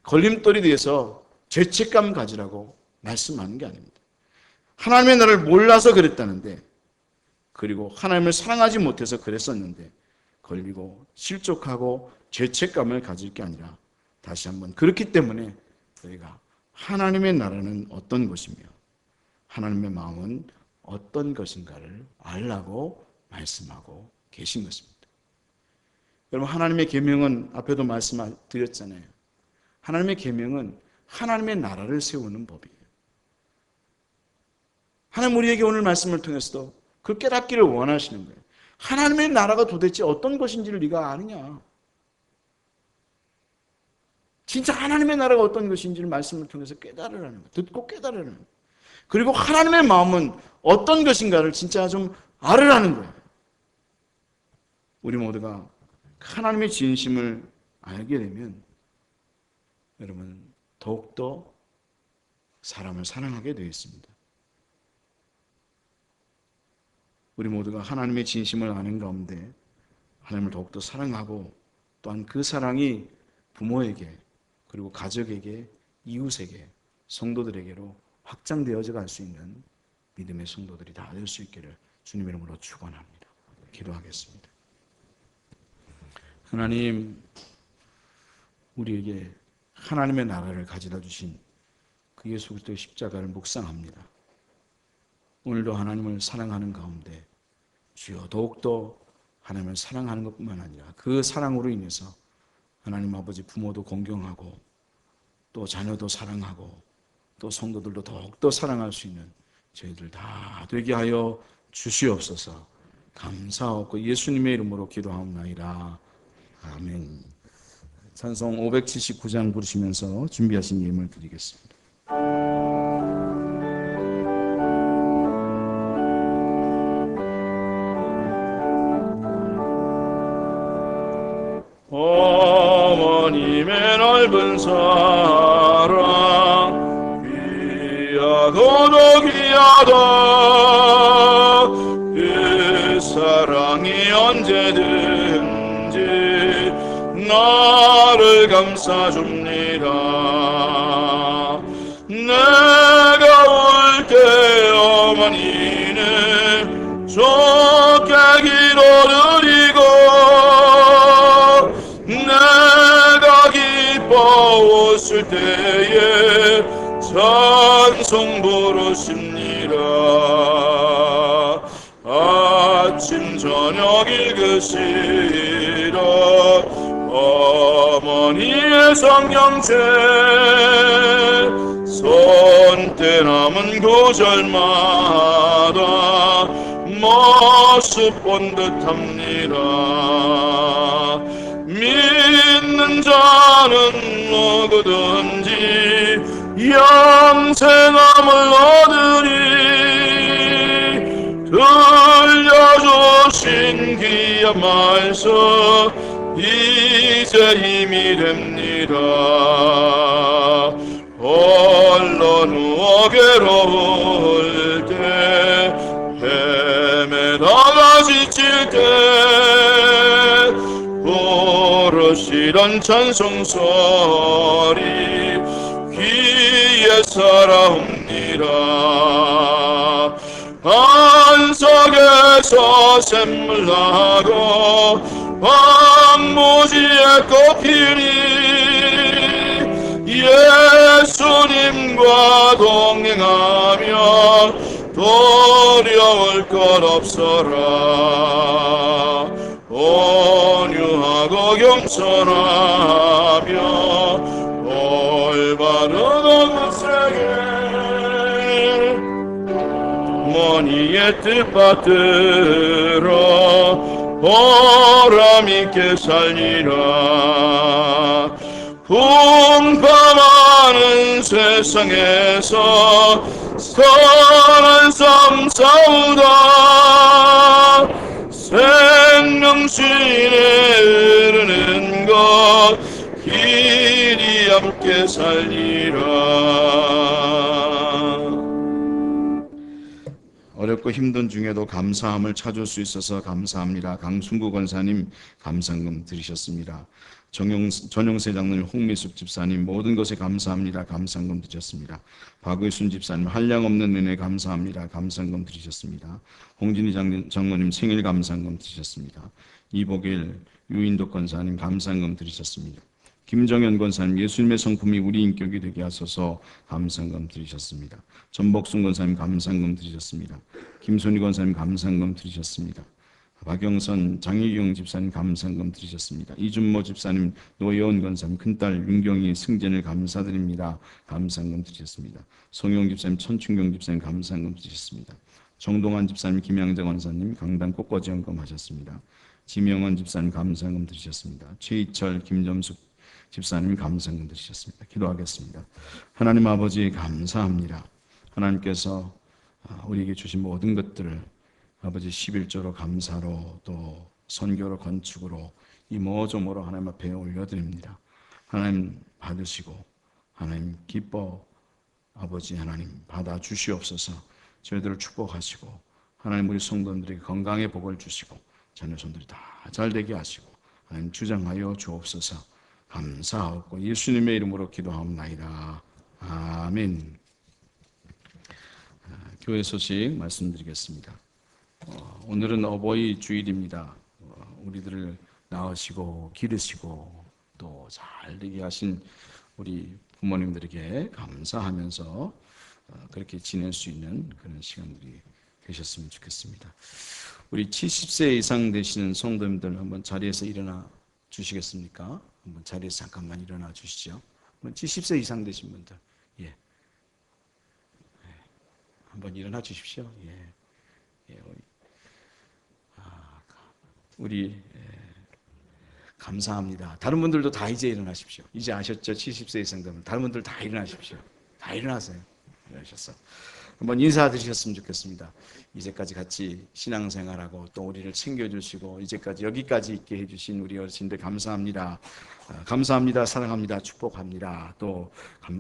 걸림돌이 돼서 죄책감 가지라고 말씀하는 게 아닙니다. 하나님의 나라를 몰라서 그랬다는데, 그리고 하나님을 사랑하지 못해서 그랬었는데 걸리고 실족하고 죄책감을 가질 게 아니라 다시 한번 그렇기 때문에 저희가 하나님의 나라는 어떤 것이며 하나님의 마음은 어떤 것인가를 알라고 말씀하고 계신 것입니다. 여러분 하나님의 계명은 앞에도 말씀드렸잖아요. 하나님의 계명은 하나님의 나라를 세우는 법이에요. 하나님 우리에게 오늘 말씀을 통해서도 그 깨닫기를 원하시는 거예요. 하나님의 나라가 도대체 어떤 것인지를 네가 아느냐? 진짜 하나님의 나라가 어떤 것인지를 말씀을 통해서 깨달으라는 거예요. 듣고 깨달으라는 거예요. 그리고 하나님의 마음은 어떤 것인가를 진짜 좀 알으라는 거예요. 우리 모두가 하나님의 진심을 알게 되면 여러분 더욱더 사람을 사랑하게 되어 있습니다. 우리 모두가 하나님의 진심을 아는 가운데 하나님을 더욱더 사랑하고 또한 그 사랑이 부모에게 그리고 가족에게 이웃에게 성도들에게로 확장되어져 갈 수 있는 믿음의 성도들이 다 될 수 있기를 주님의 이름으로 축원합니다. 기도하겠습니다. 하나님, 우리에게 하나님의 나라를 가져다 주신 그 예수 그리스도의 십자가를 묵상합니다. 오늘도 하나님을 사랑하는 가운데 주여 더욱더 하나님을 사랑하는 것뿐만 아니라 그 사랑으로 인해서 하나님 아버지 부모도 공경하고 또 자녀도 사랑하고 또 성도들도 더욱더 사랑할 수 있는 저희들 다 되게 하여 주시옵소서. 감사하고 예수님의 이름으로 기도하옵나이다. 아멘. 찬송 579장 부르시면서 준비하신 예물 드리겠습니다. 어머님의 넓은 사랑 귀하고도 귀하다. 그 사랑이 언제든지 나를 감싸줍니다. 내가 올 때 어머니는 좋게 기도드리고 내가 기뻐 웃을 때에 찬송 부르십니다. 아침 저녁 읽으시라 어머니의 성경책 손때 남은 구절마다 모습 본 듯합니다. 믿는 자는 누구든지 영생함을 얻으리. 들려주신 귀한 말씀 이제 힘이 됩니다. 홀로 누워 괴로울 때 헤매다가 지칠 때 부르시던 찬송소리 귀에 위에 살아옵니다. 안석에서 샘물 나고 밤무지에 꽃피니 예수님과 동행하며 두려울 것 없어라. 온유하고 겸손하며 올바른 것에게 머니의 뜻 받들어 보람있게 살리라. 풍파많은 세상에서 선한 삶 싸우다 생명신에 이르는 것 길이 함께 살리라. 어렵고 힘든 중에도 감사함을 찾을 수 있어서 감사합니다. 강순구 권사님 감상금 드리셨습니다. 전용세 장로님, 홍미숙 집사님 모든 것에 감사합니다. 감상금 드렸습니다. 박의순 집사님 한량없는 은혜 감사합니다. 감상금 드리셨습니다. 홍진희 장로님 생일 감상금 드리셨습니다. 이복일 유인덕 권사님 감상금 드리셨습니다. 김정현 권사님 예수님의 성품이 우리 인격이 되게 하소서 감상금 드리셨습니다. 전복순 권사님 감상금 드리셨습니다. 김순희 권사님 감상금 드리셨습니다. 박영선 장희경 집사님 감상금 드리셨습니다. 이준모 집사님 노여운 권사님 큰딸 윤경이 승진을 감사드립니다. 감상금 드리셨습니다. 송영 집사님 천춘경 집사님 감상금 드리셨습니다. 정동환 집사님 김양재 권사님 강단 꽃꽂이 헌금하셨습니다. 지명원 집사님 감상금 드리셨습니다. 최희철 김점숙 집사님 감상금 드리셨습니다. 기도하겠습니다. 하나님 아버지 감사합니다. 하나님께서 우리에게 주신 모든 것들을 아버지 11조로 감사로 또 선교로 건축으로 이모저모로 하나님 앞에 올려드립니다. 하나님 받으시고 하나님 기뻐 아버지 하나님 받아주시옵소서. 저희들을 축복하시고 하나님 우리 성도들에게 건강의 복을 주시고 자녀손들이 다 잘되게 하시고 하나님 주장하여 주옵소서. 감사하옵고 예수님의 이름으로 기도하옵나이다. 아멘. 교회 소식 말씀드리겠습니다. 오늘은 어버이 주일입니다. 우리들을 낳으시고 기르시고 또 잘되게 하신 우리 부모님들에게 감사하면서 그렇게 지낼 수 있는 그런 시간들이 되셨으면 좋겠습니다. 우리 70세 이상 되시는 성도님들 한번 자리에서 일어나 주시겠습니까? 한번 자리에서 잠깐만 일어나 주시죠. 70세 이상 되신 분들, 예, 한번 일어나 주십시오. 우리 감사합니다. 다른 분들도 다 이제 일어나십시오. 이제 아셨죠? 70세 이상 되면 다른 분들 다 일어나십시오. 다 일어나세요. 일어나셨어. 한번 인사드리셨으면 좋겠습니다. 이제까지 같이 신앙생활하고 또 우리를 챙겨주시고 이제까지 여기까지 있게 해주신 우리 어르신들 감사합니다. 감사합니다. 사랑합니다. 축복합니다. 또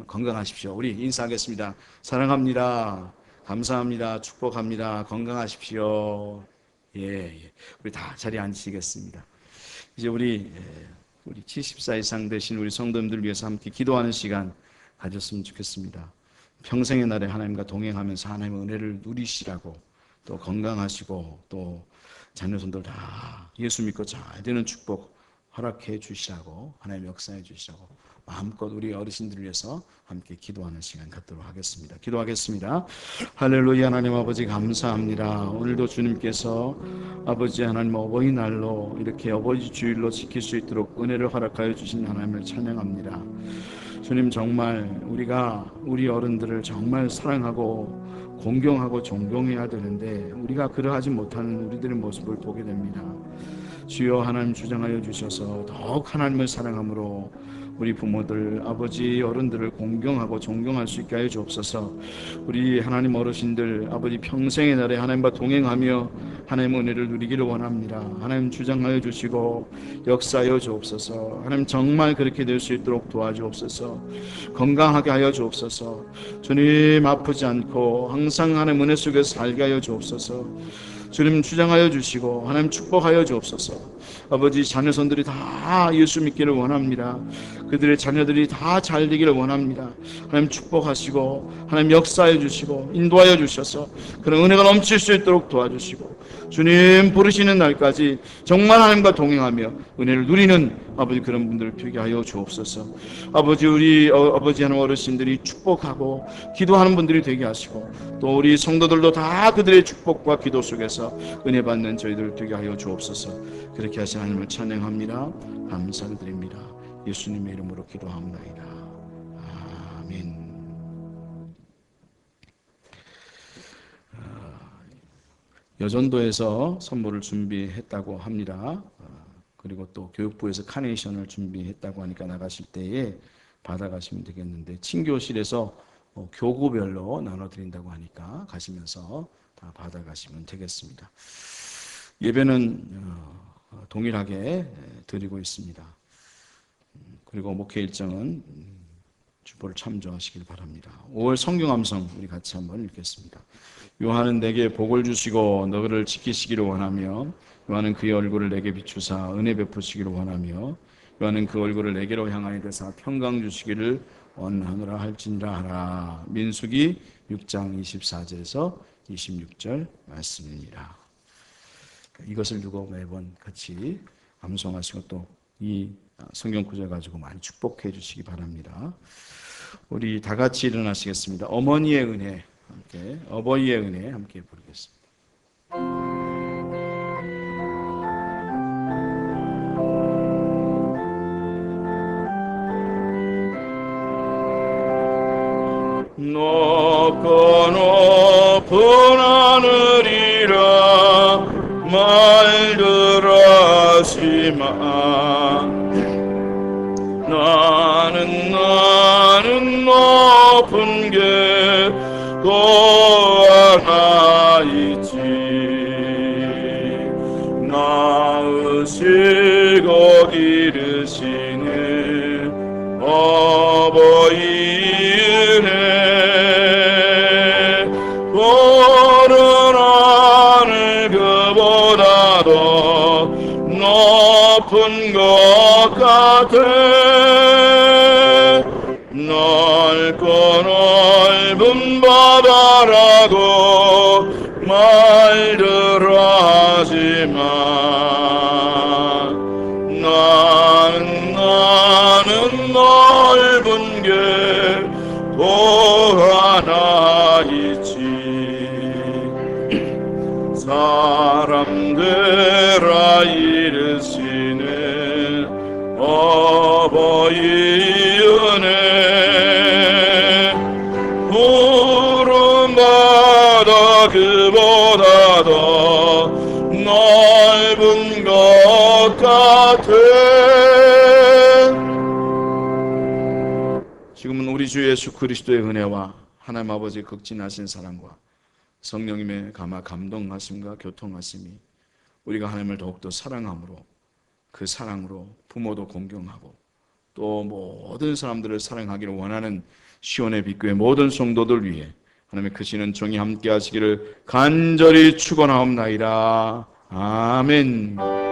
건강하십시오. 우리 인사하겠습니다. 사랑합니다. 감사합니다. 축복합니다. 건강하십시오. 예. 우리 다 자리에 앉으시겠습니다. 이제 우리 70살 이상 되신 우리 성도님들 위해서 함께 기도하는 시간 가졌으면 좋겠습니다. 평생의 날에 하나님과 동행하면서 하나님의 은혜를 누리시라고 또 건강하시고 또 자녀손들 다 예수 믿고 잘 되는 축복 허락해 주시라고 하나님 역사해 주시라고 마음껏 우리 어르신들을 위해서 함께 기도하는 시간 갖도록 하겠습니다. 기도하겠습니다. 할렐루야. 하나님 아버지 감사합니다. 오늘도 주님께서 아버지 하나님 어버이날로 이렇게 어버이 주일로 지킬 수 있도록 은혜를 허락하여 주신 하나님을 찬양합니다. 주님 정말 우리가 우리 어른들을 정말 사랑하고 공경하고 존경해야 되는데 우리가 그러하지 못하는 우리들의 모습을 보게 됩니다. 주여 하나님 주장하여 주셔서 더욱 하나님을 사랑함으로 우리 부모들, 아버지, 어른들을 공경하고 존경할 수 있게 하여 주옵소서. 우리 하나님 어르신들, 아버지 평생의 날에 하나님과 동행하며 하나님의 은혜를 누리기를 원합니다. 하나님 주장하여 주시고 역사하여 주옵소서. 하나님 정말 그렇게 될 수 있도록 도와주옵소서. 건강하게 하여 주옵소서. 주님 아프지 않고 항상 하나님 은혜 속에서 살게 하여 주옵소서. 주님 주장하여 주시고 하나님 축복하여 주옵소서. 아버지 자녀손들이 다 예수 믿기를 원합니다. 그들의 자녀들이 다 잘 되기를 원합니다. 하나님 축복하시고 하나님 역사해 주시고 인도하여 주셔서 그런 은혜가 넘칠 수 있도록 도와주시고 주님 부르시는 날까지 정말 하나님과 동행하며 은혜를 누리는 아버지 그런 분들을 되게 하여 주옵소서. 아버지 우리 아버지 하나님 어르신들이 축복하고 기도하는 분들이 되게 하시고 또 우리 성도들도 다 그들의 축복과 기도 속에서 은혜 받는 저희들을 되게 하여 주옵소서. 그렇게 하신 하나님을 찬양합니다. 감사를 드립니다. 예수님의 이름으로 기도합나이다. 아멘. 여전도에서 선물을 준비했다고 합니다. 그리고 또 교육부에서 카네이션을 준비했다고 하니까 나가실 때에 받아가시면 되겠는데 친교실에서 교구별로 나눠드린다고 하니까 가시면서 다 받아가시면 되겠습니다. 예배는 동일하게 드리고 있습니다. 그리고 목회 일정은 주보를 참조하시길 바랍니다. 5월 성경암성 우리 같이 한번 읽겠습니다. 요한은 내게 복을 주시고 너를 지키시기를 원하며 요한은 그의 얼굴을 내게 비추사 은혜 베푸시기를 원하며 요한은 그 얼굴을 내게로 향하여 대사 평강 주시기를 원하노라 할지니라 하라. 민수기 6장 24절에서 26절 말씀입니다. 이것을 두고 매번 같이 암송하시고 또 이 성경 구절 가지고 많이 축복해 주시기 바랍니다. 우리 다 같이 일어나시겠습니다. 어머니의 은혜 함께 어버이의 은혜 함께 부르겠습니다. 높고 높은 하늘이라 말들 하지마 나는 높은 게 또 하나 있지 낳으시고 기르시는 어버이 은혜 보는 하늘 그보다도 높은 것 같아 넓고 넓은 바다라고 말들 하지마 나는 넓은 게 또 하나 있지 사람들아 이르시는 어버이 은혜 푸른 바다 그보다 더 넓은 것 같아. 지금은 우리 주 예수 그리스도의 은혜와 하나님 아버지의 극진하신 사랑과 성령님의 감동하심과 교통하심이 우리가 하나님을 더욱더 사랑함으로 그 사랑으로 부모도 공경하고 또 모든 사람들을 사랑하기를 원하는 시온의 빛교회 모든 성도들 위해 하나님의 크신 종이 함께 하시기를 간절히 축원하옵나이다. 아멘.